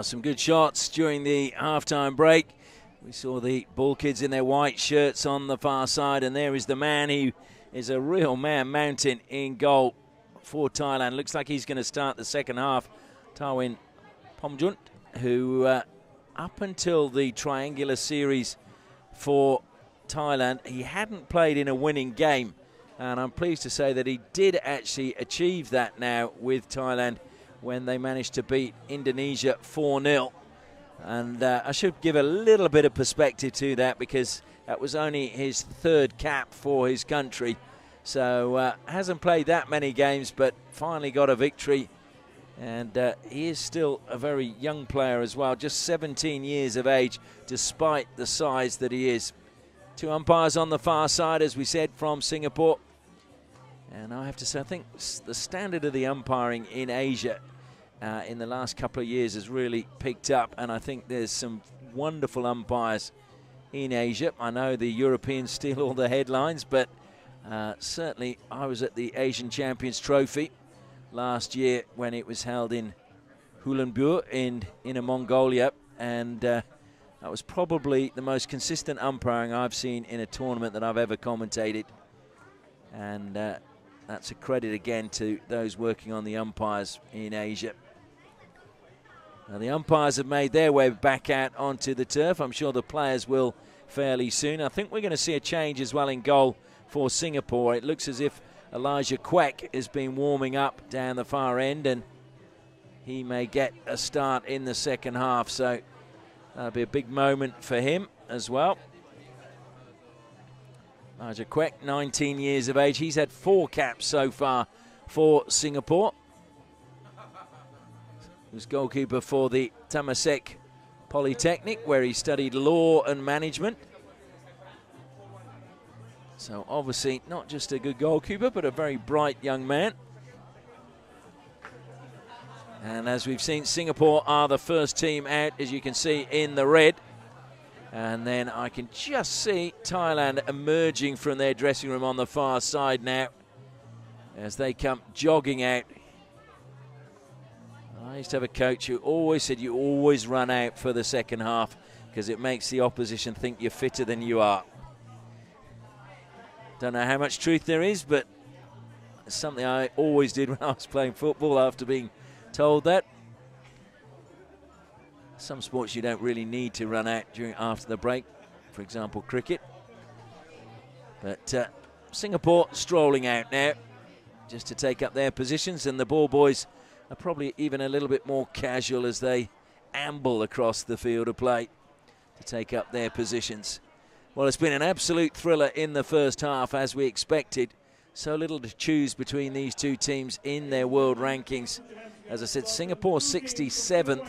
Some good shots during the halftime break. We saw the ball kids in their white shirts on the far side, and there is the man who is a real man mountain in goal for Thailand. Looks like he's going to start the second half. Tawin Pomjunt, who up until the triangular series for Thailand, he hadn't played in a winning game. And I'm pleased to say that he did actually achieve that now with Thailand when they managed to beat Indonesia 4-0. And I should give a little bit of perspective to that, because that was only his third cap for his country. So hasn't played that many games, but finally got a victory. And he is still a very young player as well, just 17 years of age, despite the size that he is. Two umpires on the far side, as we said, from Singapore. And I have to say, I think the standard of the umpiring in Asia in the last couple of years has really picked up. And I think there's some wonderful umpires in Asia. I know the Europeans steal all the headlines, but certainly I was at the Asian Champions Trophy last year when it was held in Ulaanbaatar in Inner Mongolia. And that was probably the most consistent umpiring I've seen in a tournament that I've ever commentated. And that's a credit again to those working on the umpires in Asia. Now, the umpires have made their way back out onto the turf. I'm sure the players will fairly soon. I think we're going to see a change as well in goal for Singapore. It looks as if Elijah Kwek has been warming up down the far end, and he may get a start in the second half. So that'll be a big moment for him as well. Elijah Kwek, 19 years of age. He's had 4 caps so far for Singapore. He was goalkeeper for the Temasek Polytechnic, where he studied law and management. So obviously not just a good goalkeeper, but a very bright young man. And as we've seen, Singapore are the first team out, as you can see, in the red. And then I can just see Thailand emerging from their dressing room on the far side now as they come jogging out. I used to have a coach who always said you always run out for the second half because it makes the opposition think you're fitter than you are. Don't know how much truth there is, but it's something I always did when I was playing football after being told that. Some sports you don't really need to run out after the break, for example cricket. But Singapore strolling out now just to take up their positions, and the ball boys are probably even a little bit more casual as they amble across the field of play to take up their positions. Well, it's been an absolute thriller in the first half, as we expected. So little to choose between these two teams in their world rankings. As I said, Singapore 67th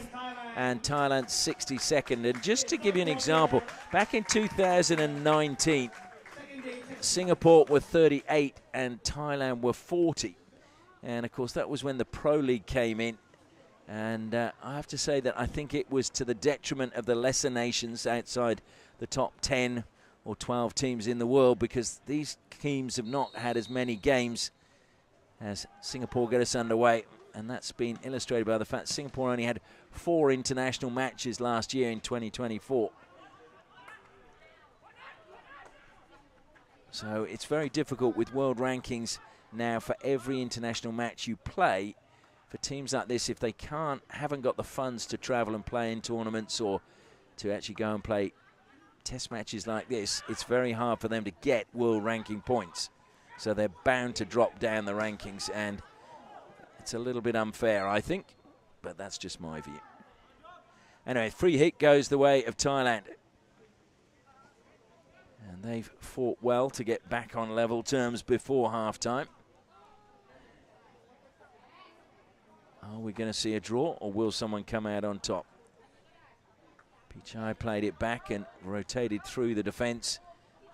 and Thailand 62nd. And just to give you an example, back in 2019, Singapore were 38 and Thailand were 40. And, of course, that was when the Pro League came in. And I have to say that I think it was to the detriment of the lesser nations outside the top 10 or 12 teams in the world, because these teams have not had as many games as Singapore get us underway. And that's been illustrated by the fact Singapore only had 4 international matches last year in 2024. So it's very difficult with world rankings now for every international match you play. For teams like this, if they haven't got the funds to travel and play in tournaments or to actually go and play test matches like this, it's very hard for them to get world ranking points. So they're bound to drop down the rankings, and it's a little bit unfair, I think, but that's just my view. Anyway, free hit goes the way of Thailand. And they've fought well to get back on level terms before half-time. Are we going to see a draw, or will someone come out on top? Pichai played it back and rotated through the defence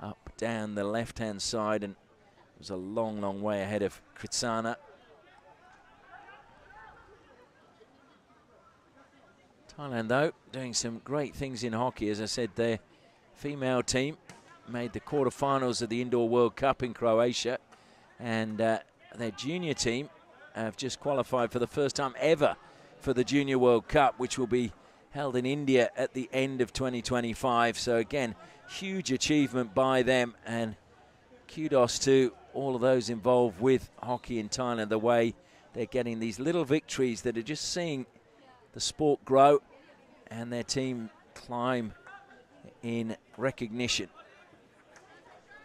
up down the left-hand side, and was a long, long way ahead of Kritsana. Thailand, though, doing some great things in hockey. As I said, their female team made the quarterfinals of the Indoor World Cup in Croatia, and their junior team have just qualified for the first time ever for the Junior World Cup, which will be held in India at the end of 2025. So again, huge achievement by them, and kudos to all of those involved with hockey in Thailand, the way they're getting these little victories that are just seeing the sport grow and their team climb in recognition.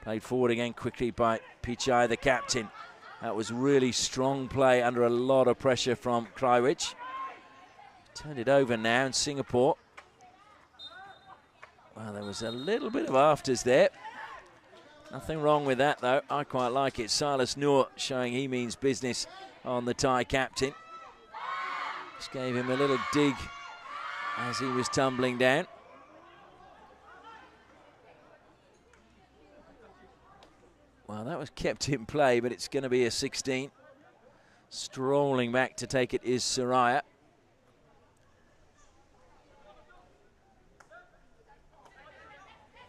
Played forward again quickly by Pichai, the captain. That was really strong play under a lot of pressure from Krajewicz. Turned it over now in Singapore. Well, there was a little bit of afters there. Nothing wrong with that, though. I quite like it. Silas Noor showing he means business on the Thai captain. Just gave him a little dig as he was tumbling down. Well, that was kept in play, but it's going to be a 16. Strolling back to take it is Soraya.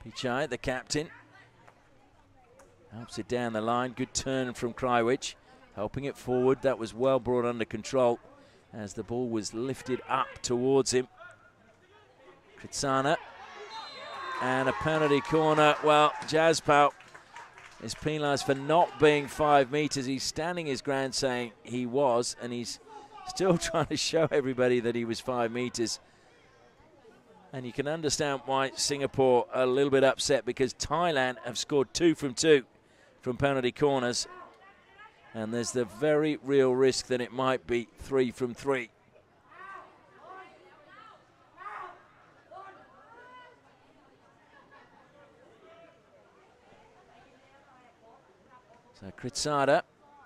Pichai, the captain, helps it down the line. Good turn from Krajewicz, helping it forward. That was well brought under control as the ball was lifted up towards him. Kritsana, and a penalty corner. Well, Jaspal is penalised for not being 5 metres. He's standing his ground saying he was, and he's still trying to show everybody that he was 5 metres. And you can understand why Singapore are a little bit upset, because Thailand have scored 2 from 2 from penalty corners. And there's the very real risk that it might be 3 from 3. So Kritsada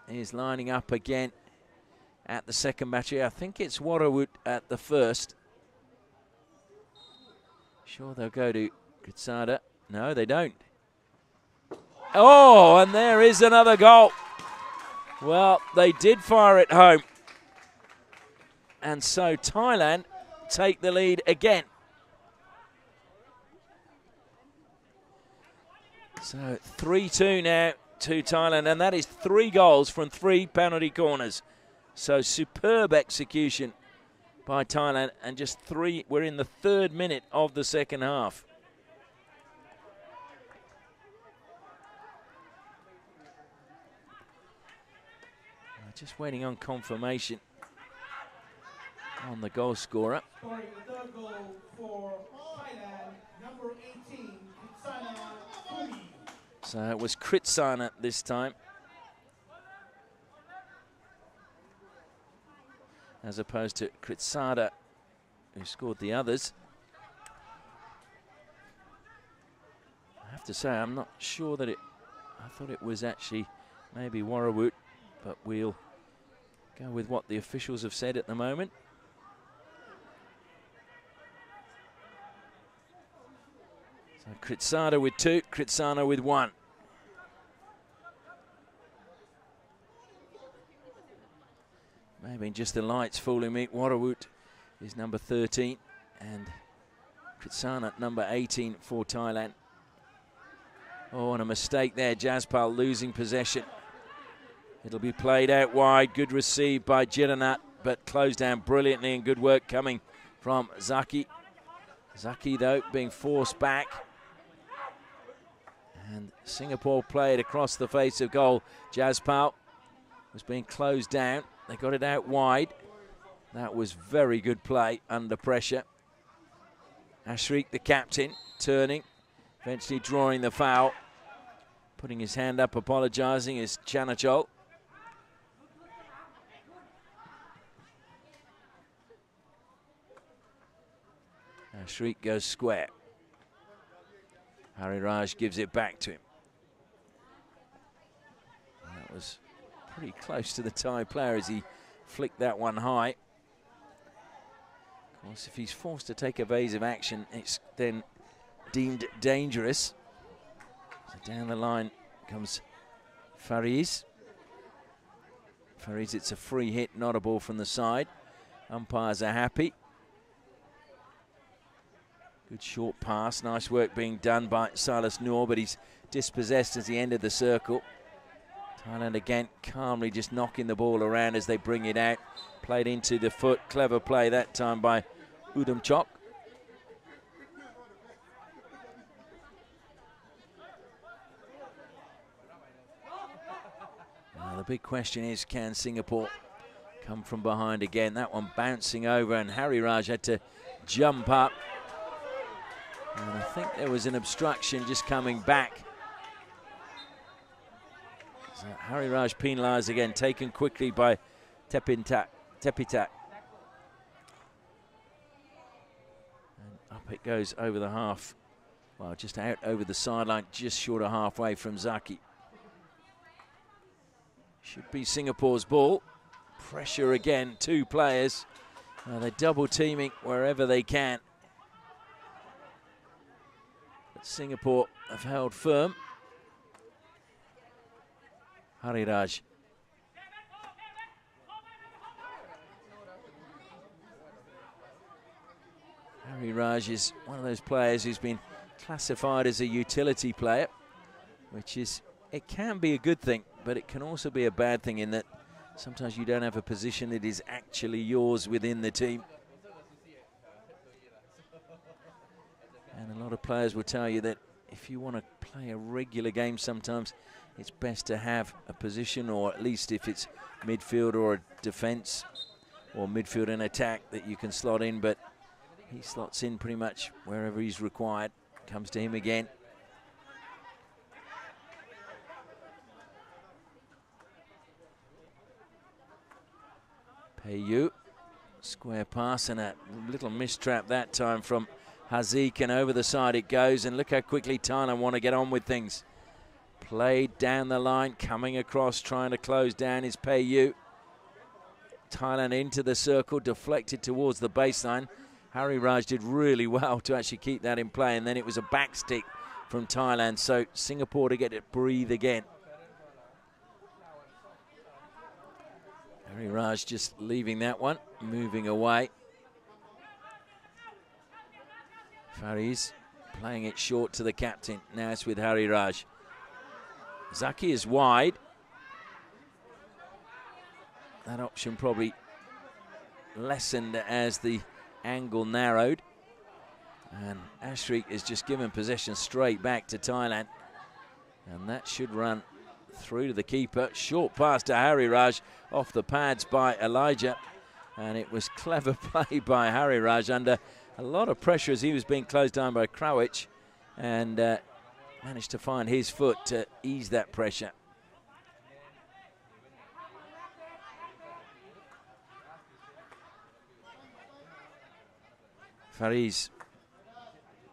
is lining up again at the second battery. I think it's Warrawood at the first. Sure they'll go to Kritsada. No, they don't. Oh, and there is another goal. Well, they did fire it home. And so Thailand take the lead again. So 3-2 now to Thailand, and that is 3 goals from 3 penalty corners. So superb execution by Thailand, and just 3. We're in the 3rd minute of the second half. Just waiting on confirmation on the goal scorer. Scoring the 3rd goal for Thailand, number 18, Kritsana Kumi. So it was Kritsana this time, as opposed to Kritsada, who scored the others. I have to say, I'm not sure that I thought it was actually maybe Warrawood, but we'll go with what the officials have said at the moment. So Kritsada with 2, Kritsana with 1. Maybe just the lights fooling me. Warrawood is number 13 and Kritsana number 18 for Thailand. Oh, and a mistake there. Jaspal losing possession. It'll be played out wide. Good receive by Jiranat, but closed down brilliantly, and good work coming from Zaki. Zaki, though, being forced back. And Singapore played across the face of goal. Jaspal was being closed down. They got it out wide. That was very good play under pressure. Ashrik, the captain, turning, eventually drawing the foul. Putting his hand up, apologising, is Chanachol. Ashrik goes square. Hariraj gives it back to him. And that was pretty close to the Thai player as he flicked that one high. Of course, if he's forced to take evasive action, it's then deemed dangerous. So down the line comes Fariz. Fariz, it's a free hit, not a ball from the side. Umpires are happy. Good short pass, nice work being done by Silas Noor, but he's dispossessed as he ended the circle. Thailand again calmly just knocking the ball around as they bring it out. Played into the foot, clever play that time by Udom Chok. The big question is, can Singapore come from behind again? That one bouncing over, and Harry Raj had to jump up. And I think there was an obstruction just coming back. So Harry Raj penalised again, taken quickly by Tepitak. And up it goes over the half. Well, just out over the sideline, just short of halfway from Zaki. Should be Singapore's ball. Pressure again, two players. They're double teaming wherever they can. But Singapore have held firm. Hariraj. Hariraj is one of those players who's been classified as a utility player, which is, it can be a good thing, but it can also be a bad thing in that sometimes you don't have a position that is actually yours within the team. And a lot of players will tell you that if you want to play a regular game, sometimes it's best to have a position, or at least if it's midfield or a defence or midfield and attack, that you can slot in, but he slots in pretty much wherever he's required. Comes to him again. Payu, square pass and a little mistrap that time from Haziq, and over the side it goes, and look how quickly Thailand want to get on with things. Played down the line, coming across, trying to close down is Payu. Thailand into the circle, deflected towards the baseline. Harry Raj did really well to actually keep that in play, and then it was a back stick from Thailand, so Singapore to get it breathe again. Harry Raj just leaving that one, moving away. Fariz playing it short to the captain. Now it's with Harry Raj. Zaki is wide. That option probably lessened as the angle narrowed. And Ashrik is just given possession straight back to Thailand. And that should run through to the keeper. Short pass to Harry Raj off the pads by Elijah. And it was clever play by Harry Raj under a lot of pressure as he was being closed down by Krawic, and managed to find his foot to ease that pressure. Fariz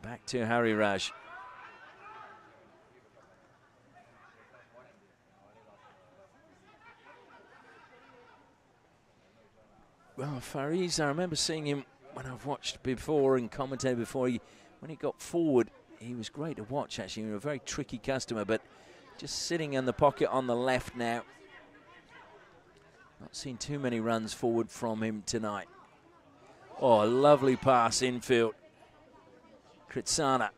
back to Harry Raj. Well, Fariz, I remember seeing him when I've watched before and commentated before. When he got forward, he was great to watch, actually. He was a very tricky customer, but just sitting in the pocket on the left now. Not seen too many runs forward from him tonight. Oh, a lovely pass infield. Kritsana.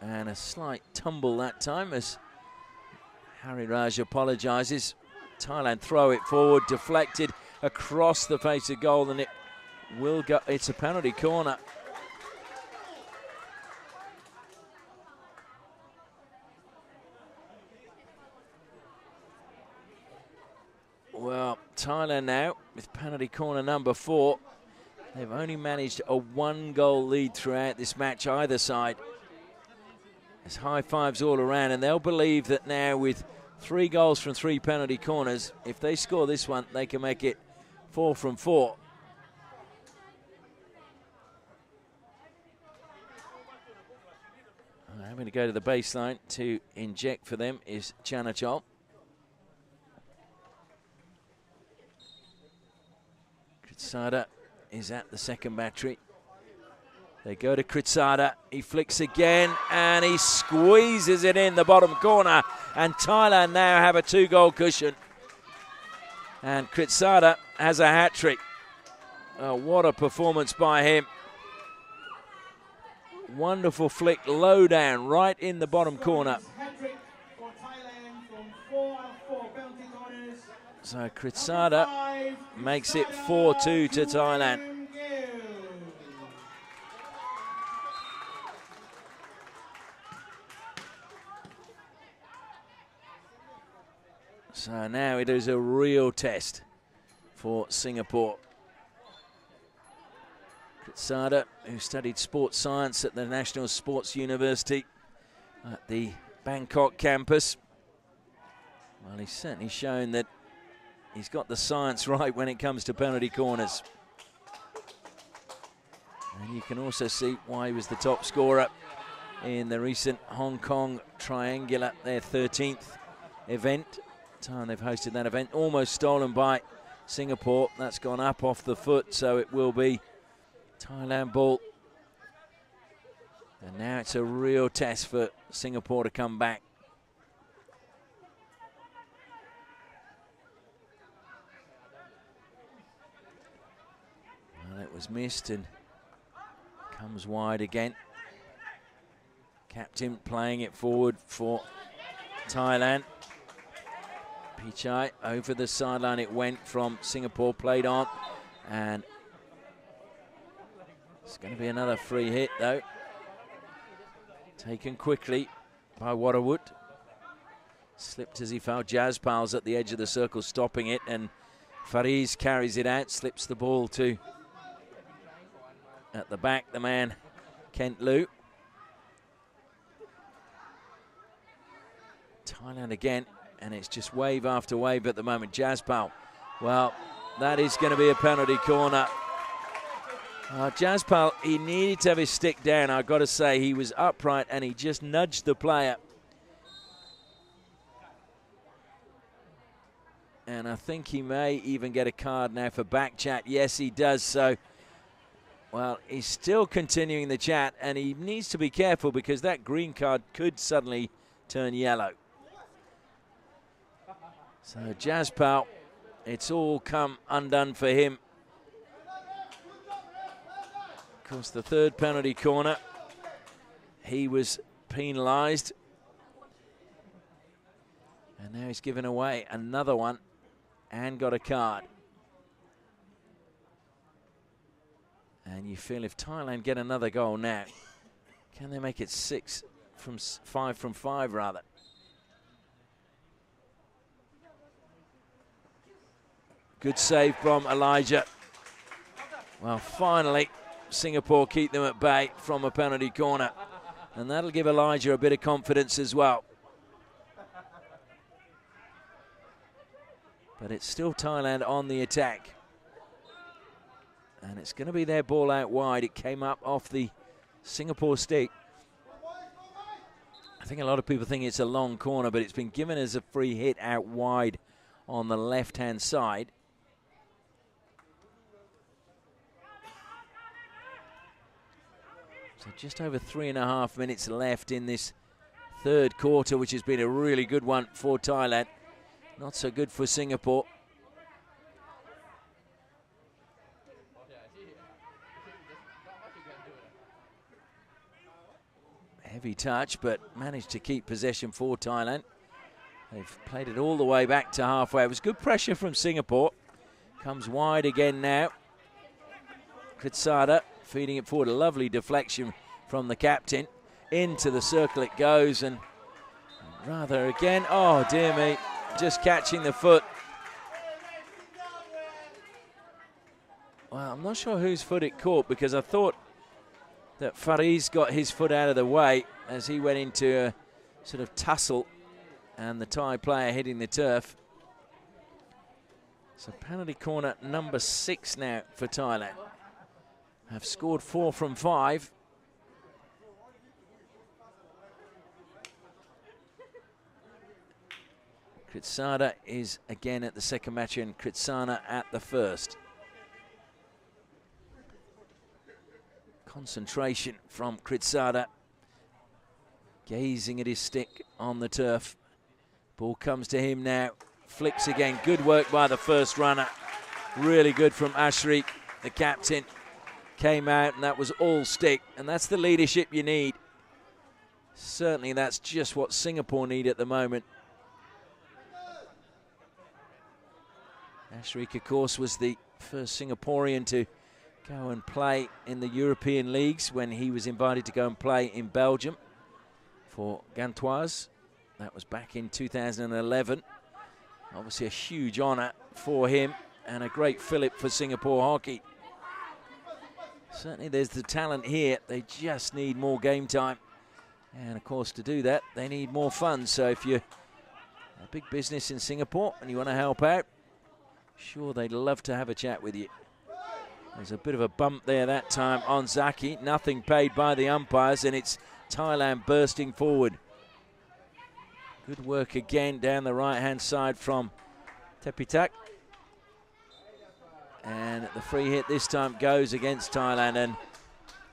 And a slight tumble that time as Harry Raj apologises. Thailand throw it forward, deflected across the face of goal, and it will go. It's a penalty corner. Well, Thailand now with penalty corner number 4. They've only managed a 1-goal lead throughout this match, either side. There's high fives all around, and they'll believe that now with 3 goals from 3 penalty corners, if they score this one, they can make it 4 from 4. Having to go to the baseline to inject for them is Chanachol. Kritsada is at the second battery. They go to Kritsada. He flicks again, and he squeezes it in the bottom corner. And Thailand now have a 2-goal cushion. And Kritsada has a hat-trick. Oh, what a performance by him. Wonderful flick, low down, right in the bottom corner. So Kritsada makes it 4-2 to Thailand. So now it is a real test for Singapore. Kritsada, who studied sports science at the National Sports University at the Bangkok campus. Well, he's certainly shown that he's got the science right when it comes to penalty corners. And you can also see why he was the top scorer in the recent Hong Kong Triangular, their 13th event. Time they've hosted that event, almost stolen by Singapore. That's gone up off the foot, so it will be Thailand ball. And now it's a real test for Singapore to come back. Well, it was missed and comes wide again. Captain playing it forward for Thailand. Pichai over the sideline it went from Singapore, played on, and it's going to be another free hit though. Taken quickly by Waterwood. Slipped as he fell. Jaspal's at the edge of the circle stopping it, and Fariz carries it out, slips the ball to at the back, the man Kent Liu. Thailand again, and it's just wave after wave at the moment. Jaspal, well, that is going to be a penalty corner. Jaspal, he needed to have his stick down. I've got to say, he was upright and he just nudged the player. And I think he may even get a card now for back chat. Yes, he does. So, well, he's still continuing the chat, and he needs to be careful because that green card could suddenly turn yellow. So Jaspal, it's all come undone for him. Of course, the third penalty corner, he was penalised. And now he's given away another one and got a card. And you feel if Thailand get another goal now, can they make it 5 from 5 rather? Good save from Elijah. Well, finally, Singapore keep them at bay from a penalty corner. And that'll give Elijah a bit of confidence as well. But it's still Thailand on the attack. And it's going to be their ball out wide. It came up off the Singapore stick. I think a lot of people think it's a long corner, but it's been given as a free hit out wide on the left-hand side. So just over 3.5 minutes left in this third quarter, which has been a really good one for Thailand. Not so good for Singapore. Heavy touch, but managed to keep possession for Thailand. They've played it all the way back to halfway. It was good pressure from Singapore. Comes wide again now. Kritsada feeding it forward. A lovely deflection from the captain. Into the circle it goes, and rather again, oh dear me, just catching the foot. Well, I'm not sure whose foot it caught, because I thought that Fariz got his foot out of the way as he went into a sort of tussle, and the Thai player hitting the turf. So penalty corner number 6 now for Thailand. Have scored 4 from 5. Kritsada is again at the second match, and Kritsana at the first. Concentration from Kritsada. Gazing at his stick on the turf. Ball comes to him now. Flicks again. Good work by the first runner. Really good from Ashrik, the captain. Came out, and that was all stick. And that's the leadership you need. Certainly that's just what Singapore need at the moment. Ashrik, of course, was the first Singaporean to go and play in the European leagues when he was invited to go and play in Belgium for Gantoise. That was back in 2011. Obviously a huge honour for him and a great fillip for Singapore hockey. Certainly there's the talent here. They just need more game time. And of course to do that, they need more funds. So if you're a big business in Singapore and you want to help out, sure, they'd love to have a chat with you. There's a bit of a bump there that time on Zaki. Nothing paid by the umpires, and it's Thailand bursting forward. Good work again down the right-hand side from Tepitak. And the free hit this time goes against Thailand, and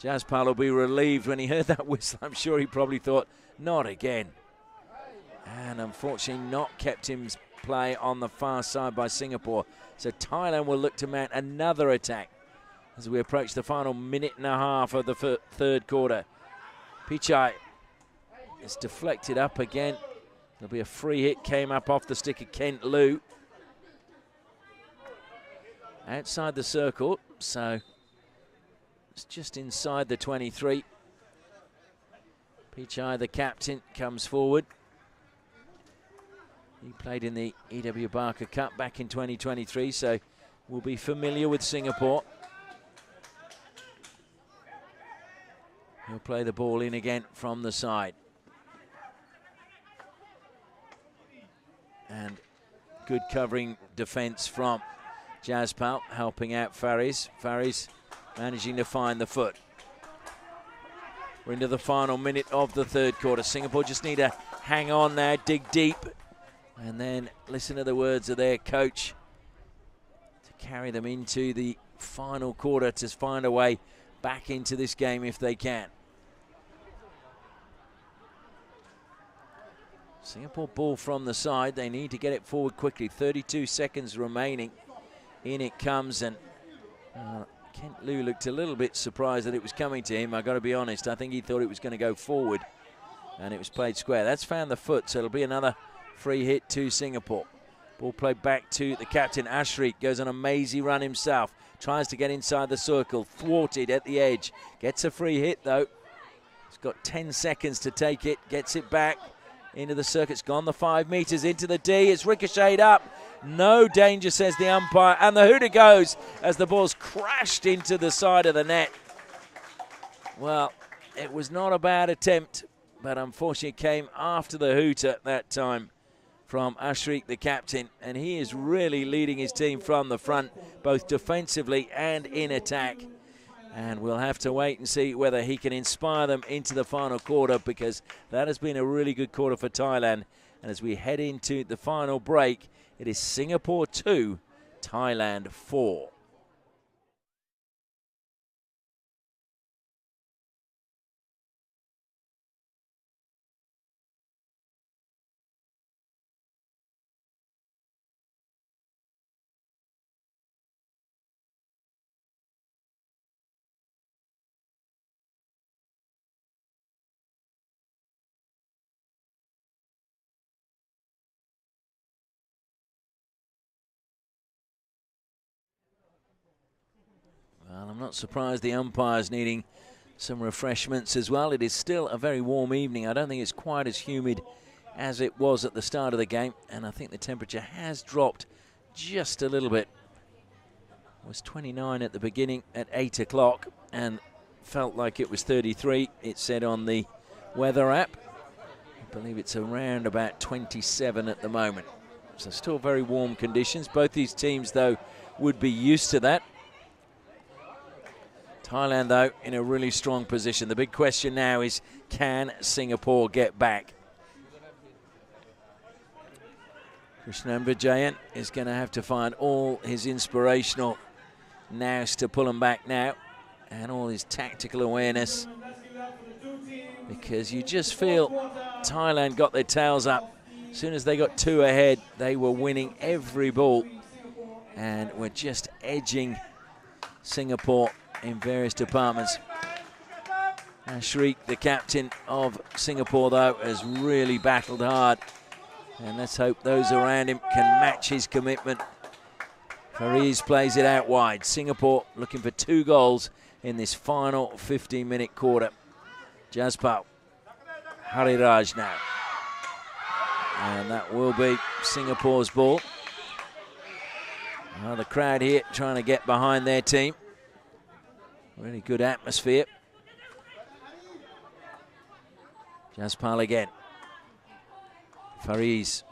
Jaspal will be relieved when he heard that whistle. I'm sure he probably thought, not again. And unfortunately not kept him play on the far side by Singapore. So Thailand will look to mount another attack as we approach the final minute and a half of the third quarter. Pichai is deflected up again. There'll be a free hit, came up off the stick of Kent Liu. Outside the circle, so it's just inside the 23. Pichai, the captain, comes forward. He played in the E.W. Barker Cup back in 2023, so will be familiar with Singapore. He'll play the ball in again from the side. And good covering defence from Jaspal, helping out Faris. Faris managing to find the foot. We're into the final minute of the third quarter. Singapore just need to hang on now, dig deep, and then listen to the words of their coach to carry them into the final quarter to find a way back into this game if they can. Singapore ball from the side. They need to get it forward quickly. 32 seconds remaining. In it comes, and Kent Liu looked a little bit surprised that it was coming to him. I've got to be honest. I think he thought it was going to go forward, and it was played square. That's found the foot, so it'll be another free hit to Singapore. Ball played back to the captain. Ashrik goes on a mazy run himself. Tries to get inside the circle. Thwarted at the edge. Gets a free hit, though. He's got 10 seconds to take it. Gets it back into the circuit. It's gone the 5 meters into the D. It's ricocheted up. No danger, says the umpire. And the hooter goes as the ball's crashed into the side of the net. Well, it was not a bad attempt, but unfortunately it came after the hooter that time from Ashrik, the captain. And he is really leading his team from the front, both defensively and in attack. And we'll have to wait and see whether he can inspire them into the final quarter, because that has been a really good quarter for Thailand. And as we head into the final break, it is Singapore 2, Thailand 4. Well, I'm not surprised the umpire's needing some refreshments as well. It is still a very warm evening. I don't think it's quite as humid as it was at the start of the game, and I think the temperature has dropped just a little bit. It was 29 at the beginning at 8 o'clock and felt like it was 33, it said on the weather app. I believe it's around about 27 at the moment. So still very warm conditions. Both these teams, though, would be used to that. Thailand, though, in a really strong position. The big question now is, can Singapore get back? Krishnan Vijayan is going to have to find all his inspirational nous to pull them back now, and all his tactical awareness, because you just feel Thailand got their tails up. As soon as they got 2 ahead, they were winning every ball and were just edging Singapore in various departments. Ashrik, the captain of Singapore, though, has really battled hard, and let's hope those around him can match his commitment. Faris plays it out wide. Singapore looking for 2 goals in this final 15-minute quarter. Jaspal, Hariraj now. And that will be Singapore's ball. The crowd here trying to get behind their team. Really good atmosphere. Jaspal again. Fariz.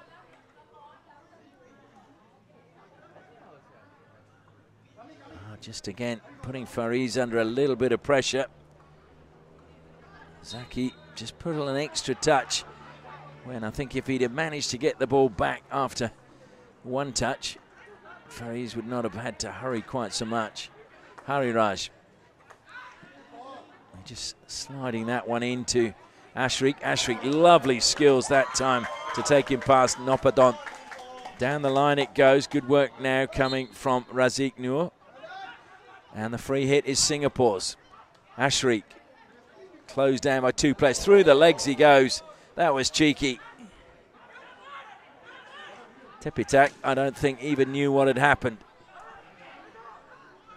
Just again putting Fariz under a little bit of pressure. Zaki just put an extra touch when I think if he'd have managed to get the ball back after one touch, Fariz would not have had to hurry quite so much. Hari Raj. Just sliding that one into Ashrik. Ashrik, lovely skills that time to take him past Nopadon. Down the line it goes. Good work now coming from Razik Noor. And the free hit is Singapore's. Ashrik closed down by 2 players. Through the legs he goes. That was cheeky. Tepitak, I don't think even knew what had happened.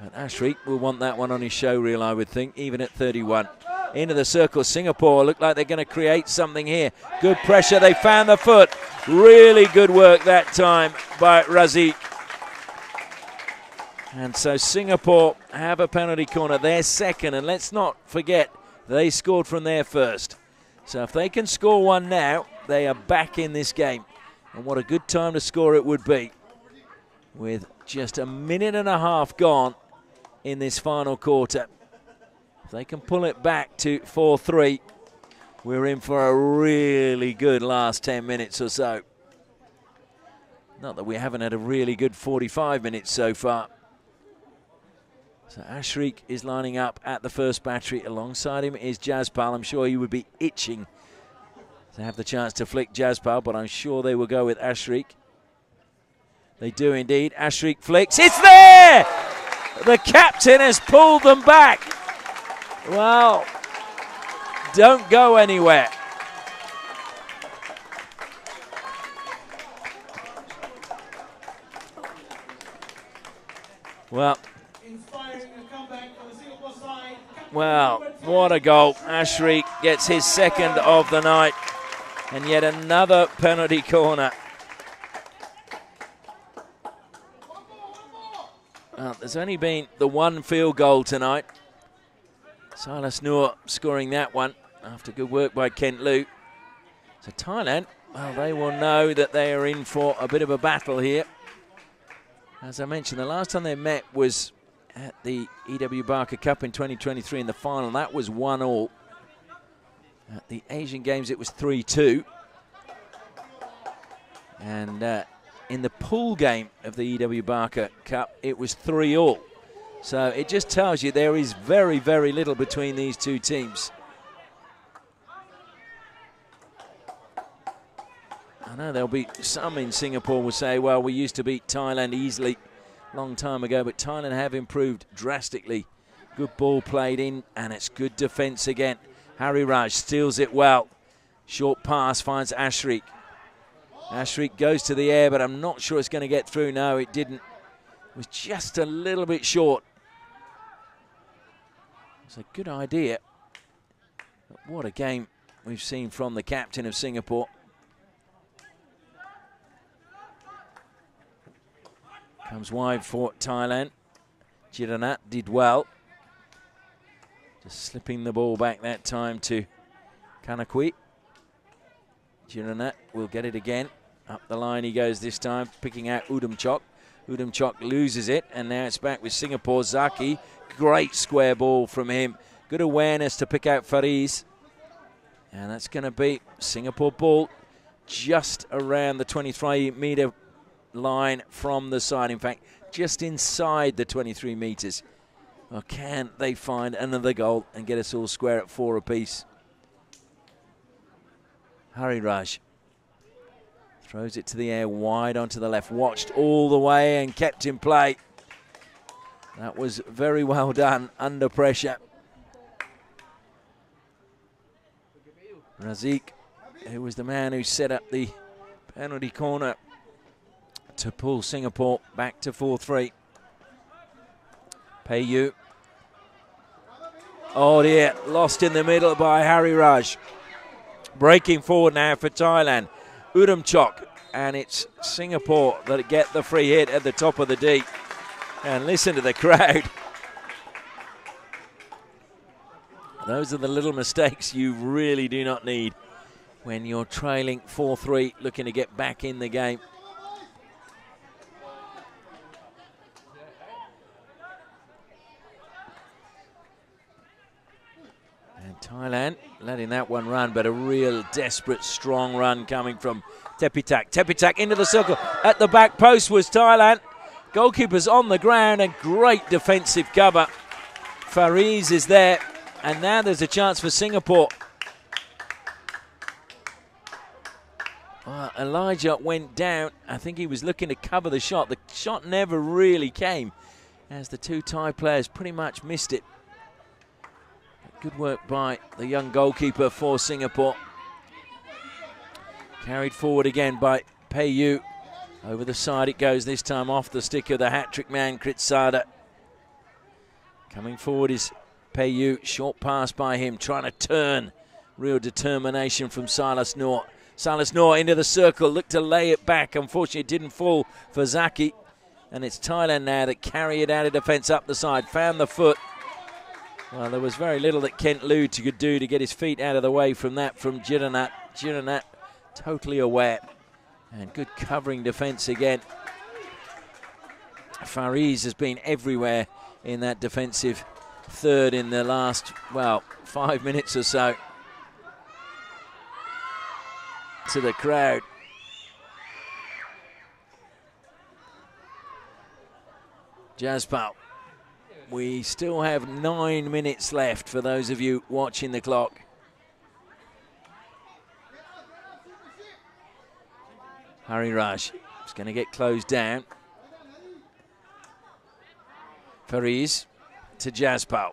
But Ashrik will want that one on his show reel, I would think, even at 31. Into the circle, Singapore look like they're going to create something here. Good pressure, they found the foot. Really good work that time by Razik. And so Singapore have a penalty corner. They're second, and let's not forget they scored from there first. So if they can score one now, they are back in this game. And what a good time to score it would be. With just a minute and a half gone in this final quarter. If they can pull it back to 4-3, we're in for a really good last 10 minutes or so. Not that we haven't had a really good 45 minutes so far. So Ashrik is lining up at the first battery. Alongside him is Jaspal. I'm sure he would be itching to have the chance to flick Jaspal, but I'm sure they will go with Ashrik. They do indeed. Ashrik flicks. It's there! The captain has pulled them back. Well, don't go anywhere. Well, what a goal. Ashrik gets his second of the night. And yet another penalty corner. Well, there's only been the one field goal tonight. Silas Noor scoring that one after good work by Kent Liu. So Thailand, well, they will know that they are in for a bit of a battle here. As I mentioned, the last time they met was at the EW Barker Cup in 2023 in the final. That was 1-1. At the Asian Games, it was 3-2. And in the pool game of the EW Barker Cup, it was 3-3. So it just tells you there is very, very little between these two teams. I know there'll be some in Singapore will say, well, we used to beat Thailand easily a long time ago, but Thailand have improved drastically. Good ball played in, and it's good defence again. Hari Raj steals it well. Short pass finds Ashrik. Ashrik goes to the air, but I'm not sure it's going to get through. No, it didn't. It was just a little bit short. It's a good idea. But what a game we've seen from the captain of Singapore. Comes wide for Thailand. Jiranat did well. Just slipping the ball back that time to Kanakui. Jiranat will get it again. Up the line he goes this time, picking out Udamchok. Udamchok loses it, and now it's back with Singapore. Zaki, great square ball from him. Good awareness to pick out Fariz. And that's going to be Singapore ball just around the 23-metre line from the side. In fact, just inside the 23 metres. Well, can they find another goal and get us all square at 4 apiece? Hari Raj throws it to the air wide onto the left. Watched all the way and kept in play. That was very well done under pressure. Razik, who was the man who set up the penalty corner to pull Singapore back to 4-3. Payu. Oh dear, lost in the middle by Hari Raj. Breaking forward now for Thailand. Urumchok. And it's Singapore that get the free hit at the top of the D. And listen to the crowd. Those are the little mistakes you really do not need when you're trailing 4-3, looking to get back in the game. And Thailand letting that one run, but a real desperate, strong run coming from Tepitak. Tepitak into the circle. At the back post was Thailand. Goalkeeper's on the ground and great defensive cover. Fariz is there, and now there's a chance for Singapore. Well, Elijah went down. I think he was looking to cover the shot. The shot never really came as the two Thai players pretty much missed it. Good work by the young goalkeeper for Singapore. Carried forward again by Peiyu. Over the side it goes, this time off the stick of the hat-trick man, Kritsada. Coming forward is Peiyu. Short pass by him, trying to turn. Real determination from Silas Noor. Silas Noor into the circle, looked to lay it back. Unfortunately, it didn't fall for Zaki. And it's Thailand now that carry it out of defence up the side. Found the foot. Well, there was very little that Kent Lute could do to get his feet out of the way from that from Jiranat. Jiranat totally aware. And good covering defence again. Fariz has been everywhere in that defensive third in the last, well, 5 minutes or so. To the crowd. Jaspal. We still have 9 minutes left for those of you watching the clock. Hari Raj is going to get closed down. Fariz to Jaspal.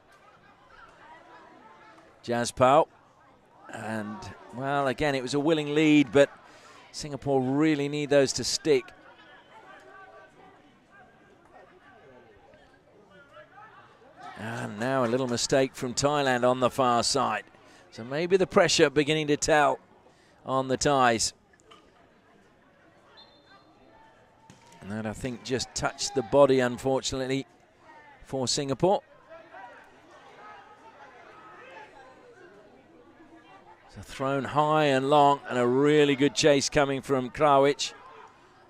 Jaspal. And, well, again, it was a willing lead, but Singapore really need those to stick. And now a little mistake from Thailand on the far side. So maybe the pressure beginning to tell on the Thais. And that, I think, just touched the body, unfortunately, for Singapore. So thrown high and long, and a really good chase coming from Krawic.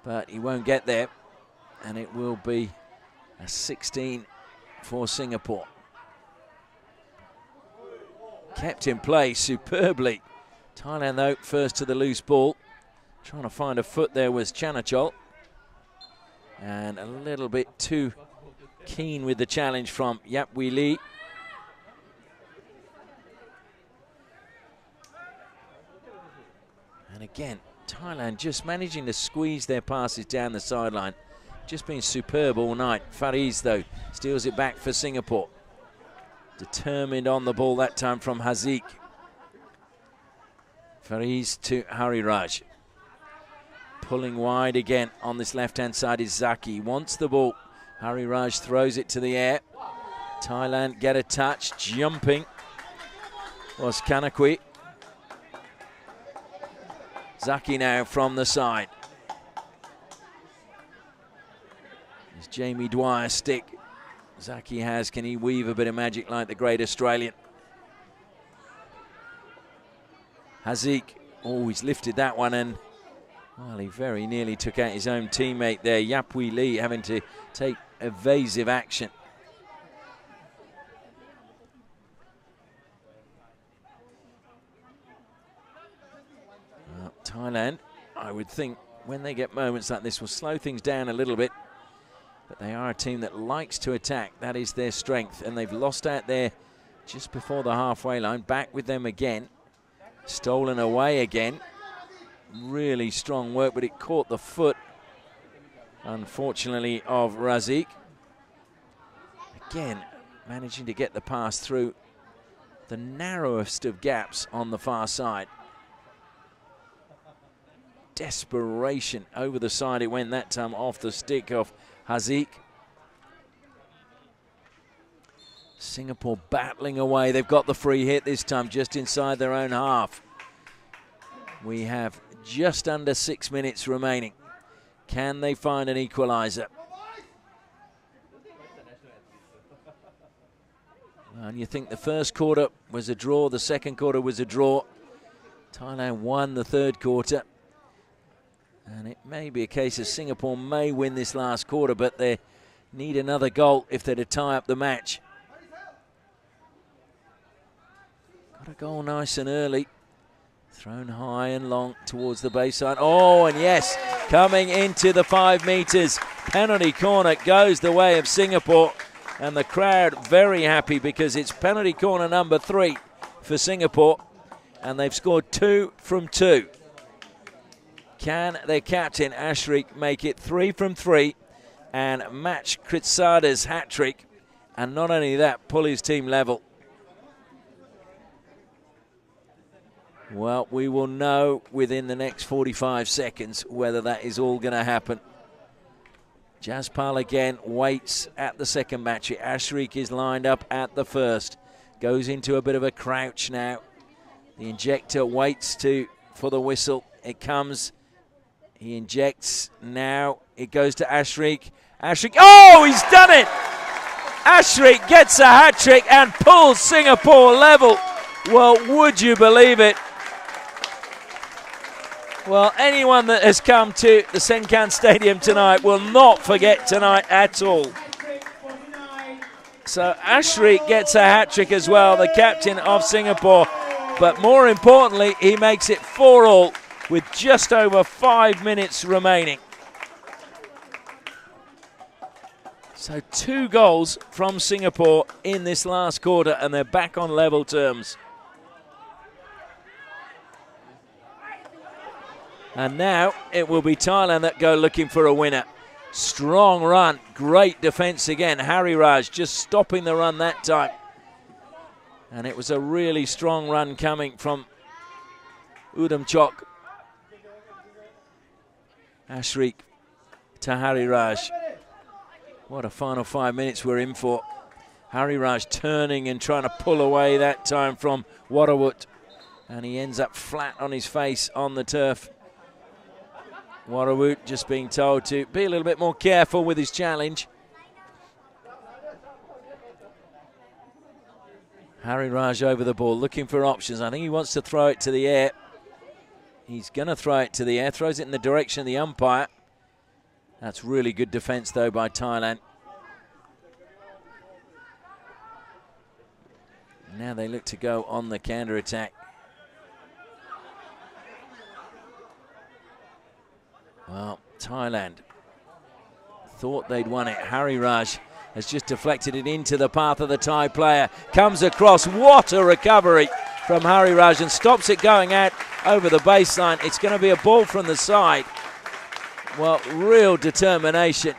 But he won't get there. And it will be a 16 for Singapore. Kept in play superbly. Thailand, though, first to the loose ball. Trying to find a foot there was Chanachol. And a little bit too keen with the challenge from Yapwi Lee. And again, Thailand just managing to squeeze their passes down the sideline. Just been superb all night. Fariz, though, steals it back for Singapore. Determined on the ball that time from Haziq. Fariz to Hariraj. Pulling wide again on this left-hand side is Zaki. Wants the ball. Hariraj throws it to the air. Thailand get a touch. Jumping was Kanakwi. Zaki now from the side. It's Jamie Dwyer's stick. Zaki has. Can he weave a bit of magic like the great Australian? Haziq. Oh, he's lifted that one, and well, he very nearly took out his own teammate there. Yapwi Lee having to take evasive action. Thailand, I would think, when they get moments like this, will slow things down a little bit. But they are a team that likes to attack. That is their strength. And they've lost out there just before the halfway line. Back with them again. Stolen away again. Really strong work, but it caught the foot, unfortunately, of Razik. Again, managing to get the pass through the narrowest of gaps on the far side. Desperation over the side. It went that time off the stick of Haziq. Singapore battling away. They've got the free hit this time just inside their own half. We have just under 6 minutes remaining. Can they find an equaliser? And you think the first quarter was a draw, the second quarter was a draw. Thailand won the third quarter. And it may be a case of Singapore may win this last quarter, but they need another goal if they're to tie up the match. Got a goal nice and early. Thrown high and long towards the baseline. Oh, and yes, coming into the 5 meters. Penalty corner goes the way of Singapore. And the crowd very happy because it's penalty corner number 3 for Singapore. And they've scored 2 from 2. Can their captain, Ashrik, make it 3 from 3 and match Kritsada's hat-trick? And not only that, pull his team level. Well, we will know within the next 45 seconds whether that is all going to happen. Jaspal again waits at the second match. Ashrik is lined up at the first. Goes into a bit of a crouch now. The injector waits for the whistle. It comes. He injects now. It goes to Ashrik. Ashrik, oh, he's done it! Ashrik gets a hat-trick and pulls Singapore level. Well, would you believe it? Well, anyone that has come to the Sengkan Stadium tonight will not forget tonight at all. So Ashrik gets a hat-trick as well, the captain of Singapore. But more importantly, he makes it 4-all with just over 5 minutes remaining. So 2 goals from Singapore in this last quarter, and they're back on level terms. And now it will be Thailand that go looking for a winner. Strong run, great defence again. Harry Raj just stopping the run that time. And it was a really strong run coming from Udam Chok. Ashrik to Harry Raj. What a final 5 minutes we're in for. Harry Raj turning and trying to pull away that time from Warawut. And he ends up flat on his face on the turf. Warawut just being told to be a little bit more careful with his challenge. Harry Raj over the ball, looking for options. I think he wants to throw it to the air. He's going to throw it to the air, throws it in the direction of the umpire. That's really good defence, though, by Thailand. Now they look to go on the counter-attack. Well, Thailand thought they'd won it. Harry Raj has just deflected it into the path of the Thai player. Comes across. What a recovery from Harry Raj and stops it going out over the baseline. It's going to be a ball from the side. Well, real determination.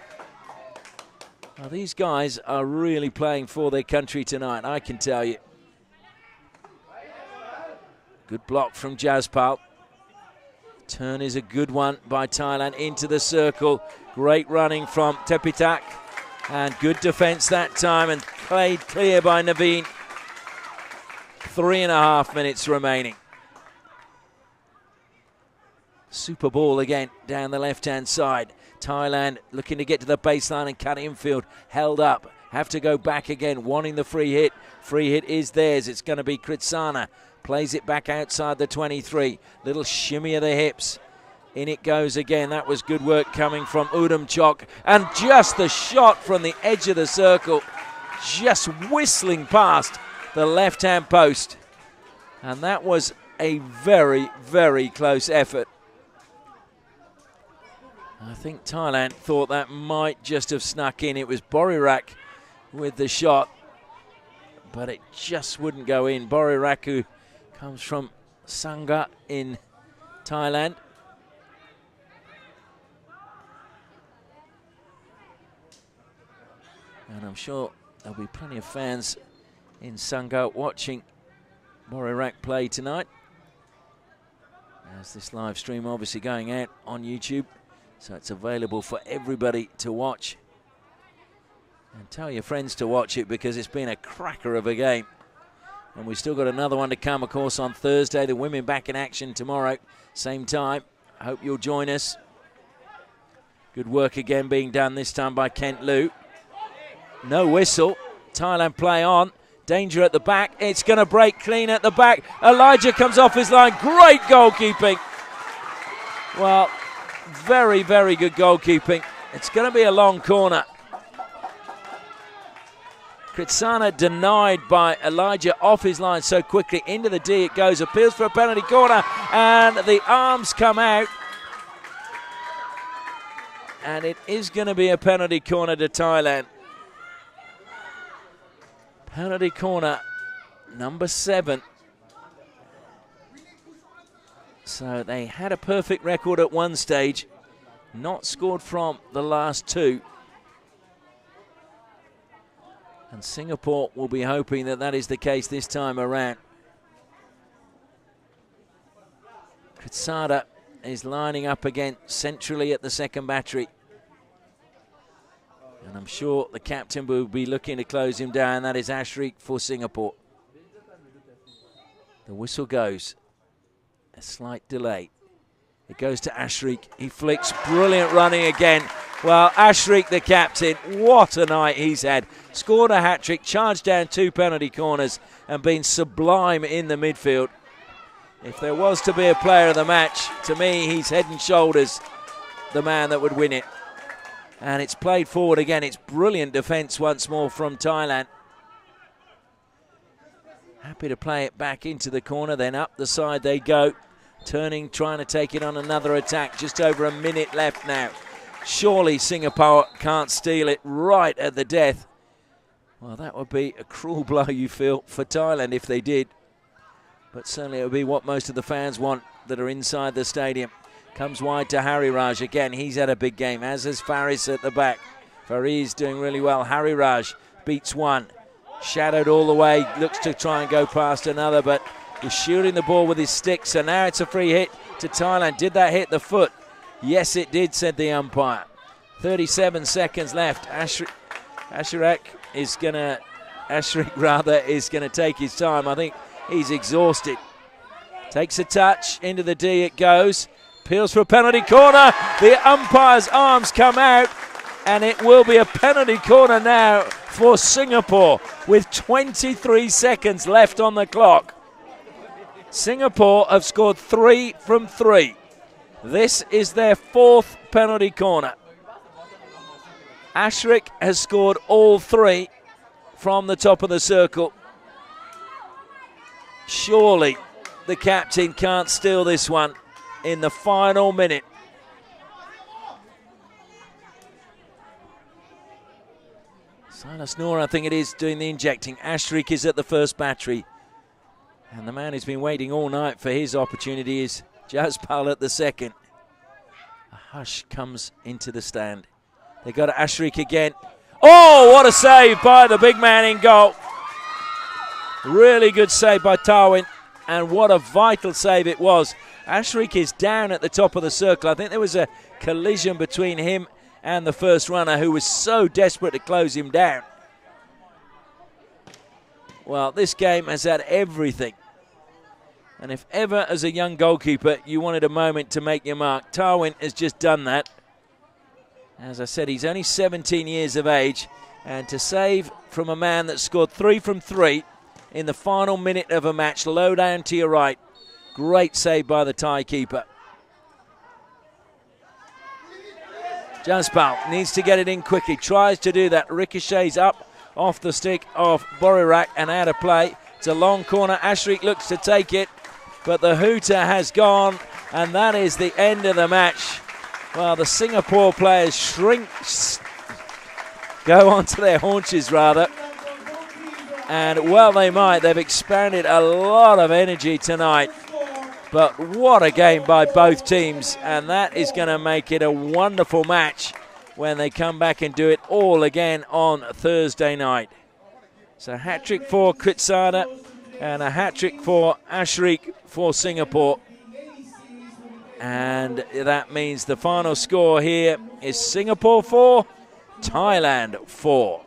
Well, these guys are really playing for their country tonight, I can tell you. Good block from Jaspal. Turn is a good one by Thailand into the circle. Great running from Tepitak. And good defence that time and played clear by Naveen. 3.5 minutes remaining. Super ball again down the left-hand side. Thailand looking to get to the baseline and cut infield. Held up. Have to go back again, wanting the free hit. Free hit is theirs. It's going to be Kritsana. Plays it back outside the 23. Little shimmy of the hips. In it goes again. That was good work coming from Udam Chok. And just the shot from the edge of the circle. Just whistling past the left-hand post. And that was a very, very close effort. I think Thailand thought that might just have snuck in. It was Borirak with the shot. But it just wouldn't go in. Borirak, who comes from Sangha in Thailand. And I'm sure there'll be plenty of fans in Sangha watching Borirak play tonight. As this live stream obviously going out on YouTube. So it's available for everybody to watch. And tell your friends to watch it because it's been a cracker of a game. And we've still got another one to come, of course, on Thursday. The women back in action tomorrow, same time. I hope you'll join us. Good work again being done this time by Kent Liu. No whistle. Thailand play on. Danger at the back. It's going to break clean at the back. Elijah comes off his line. Great goalkeeping. Well, very, very good goalkeeping. It's going to be a long corner. Kritsana denied by Elijah off his line so quickly. Into the D it goes. Appeals for a penalty corner. And the arms come out. And it is going to be a penalty corner to Thailand. Penalty corner number 7. So they had a perfect record at one stage. Not scored from the last 2. And Singapore will be hoping that that is the case this time around. Kritsada is lining up again centrally at the second battery. And I'm sure the captain will be looking to close him down. That is Ashrik for Singapore. The whistle goes. A slight delay. It goes to Ashrik. He flicks. Brilliant running again. Well, Ashrik, the captain, what a night he's had. Scored a hat-trick, charged down 2 penalty corners and been sublime in the midfield. If there was to be a player of the match, to me, he's head and shoulders the man that would win it. And it's played forward again. It's brilliant defence once more from Thailand. Happy to play it back into the corner, then up the side they go. Turning, trying to take it on another attack. Just over a minute left now. Surely Singapore can't steal it right at the death. Well, that would be a cruel blow, you feel, for Thailand if they did. But certainly it would be what most of the fans want that are inside the stadium. Comes wide to Harry Raj. Again, he's had a big game, as is Faris at the back. Faris doing really well. Harry Raj beats one. Shadowed all the way. Looks to try and go past another, but he's shooting the ball with his stick. So now it's a free hit to Thailand. Did that hit the foot? Yes, it did, said the umpire. 37 seconds left. Ashrik is going to take his time. I think he's exhausted. Takes a touch. Into the D it goes. Peels for a penalty corner. The umpire's arms come out. And it will be a penalty corner now for Singapore with 23 seconds left on the clock. Singapore have scored 3 from 3. This is their 4th penalty corner. Ashrik has scored all 3 from the top of the circle. Surely the captain can't steal this one in the final minute. Silas Noor, I think it is, doing the injecting. Ashrik is at the first battery. And the man who's been waiting all night for his opportunity is Jaspal at the second. A hush comes into the stand. They got Ashrik again. Oh, what a save by the big man in goal. Really good save by Tarwin. And what a vital save it was. Ashrik is down at the top of the circle. I think there was a collision between him and the first runner, who was so desperate to close him down. Well, this game has had everything. And if ever, as a young goalkeeper, you wanted a moment to make your mark, Tarwin has just done that. As I said, he's only 17 years of age. And to save from a man that scored 3 from 3 in the final minute of a match, low down to your right. Great save by the Thai keeper. Jaspal needs to get it in quickly. Tries to do that. Ricochets up off the stick of Borirak and out of play. It's a long corner. Ashrik looks to take it, but the hooter has gone, and that is the end of the match. Well, the Singapore players go onto their haunches rather. And well they might. They've expended a lot of energy tonight. But what a game by both teams. And that is going to make it a wonderful match when they come back and do it all again on Thursday night. So hat-trick for Kritsana and a hat-trick for Ashrik for Singapore. And that means the final score here is Singapore 4, Thailand 4.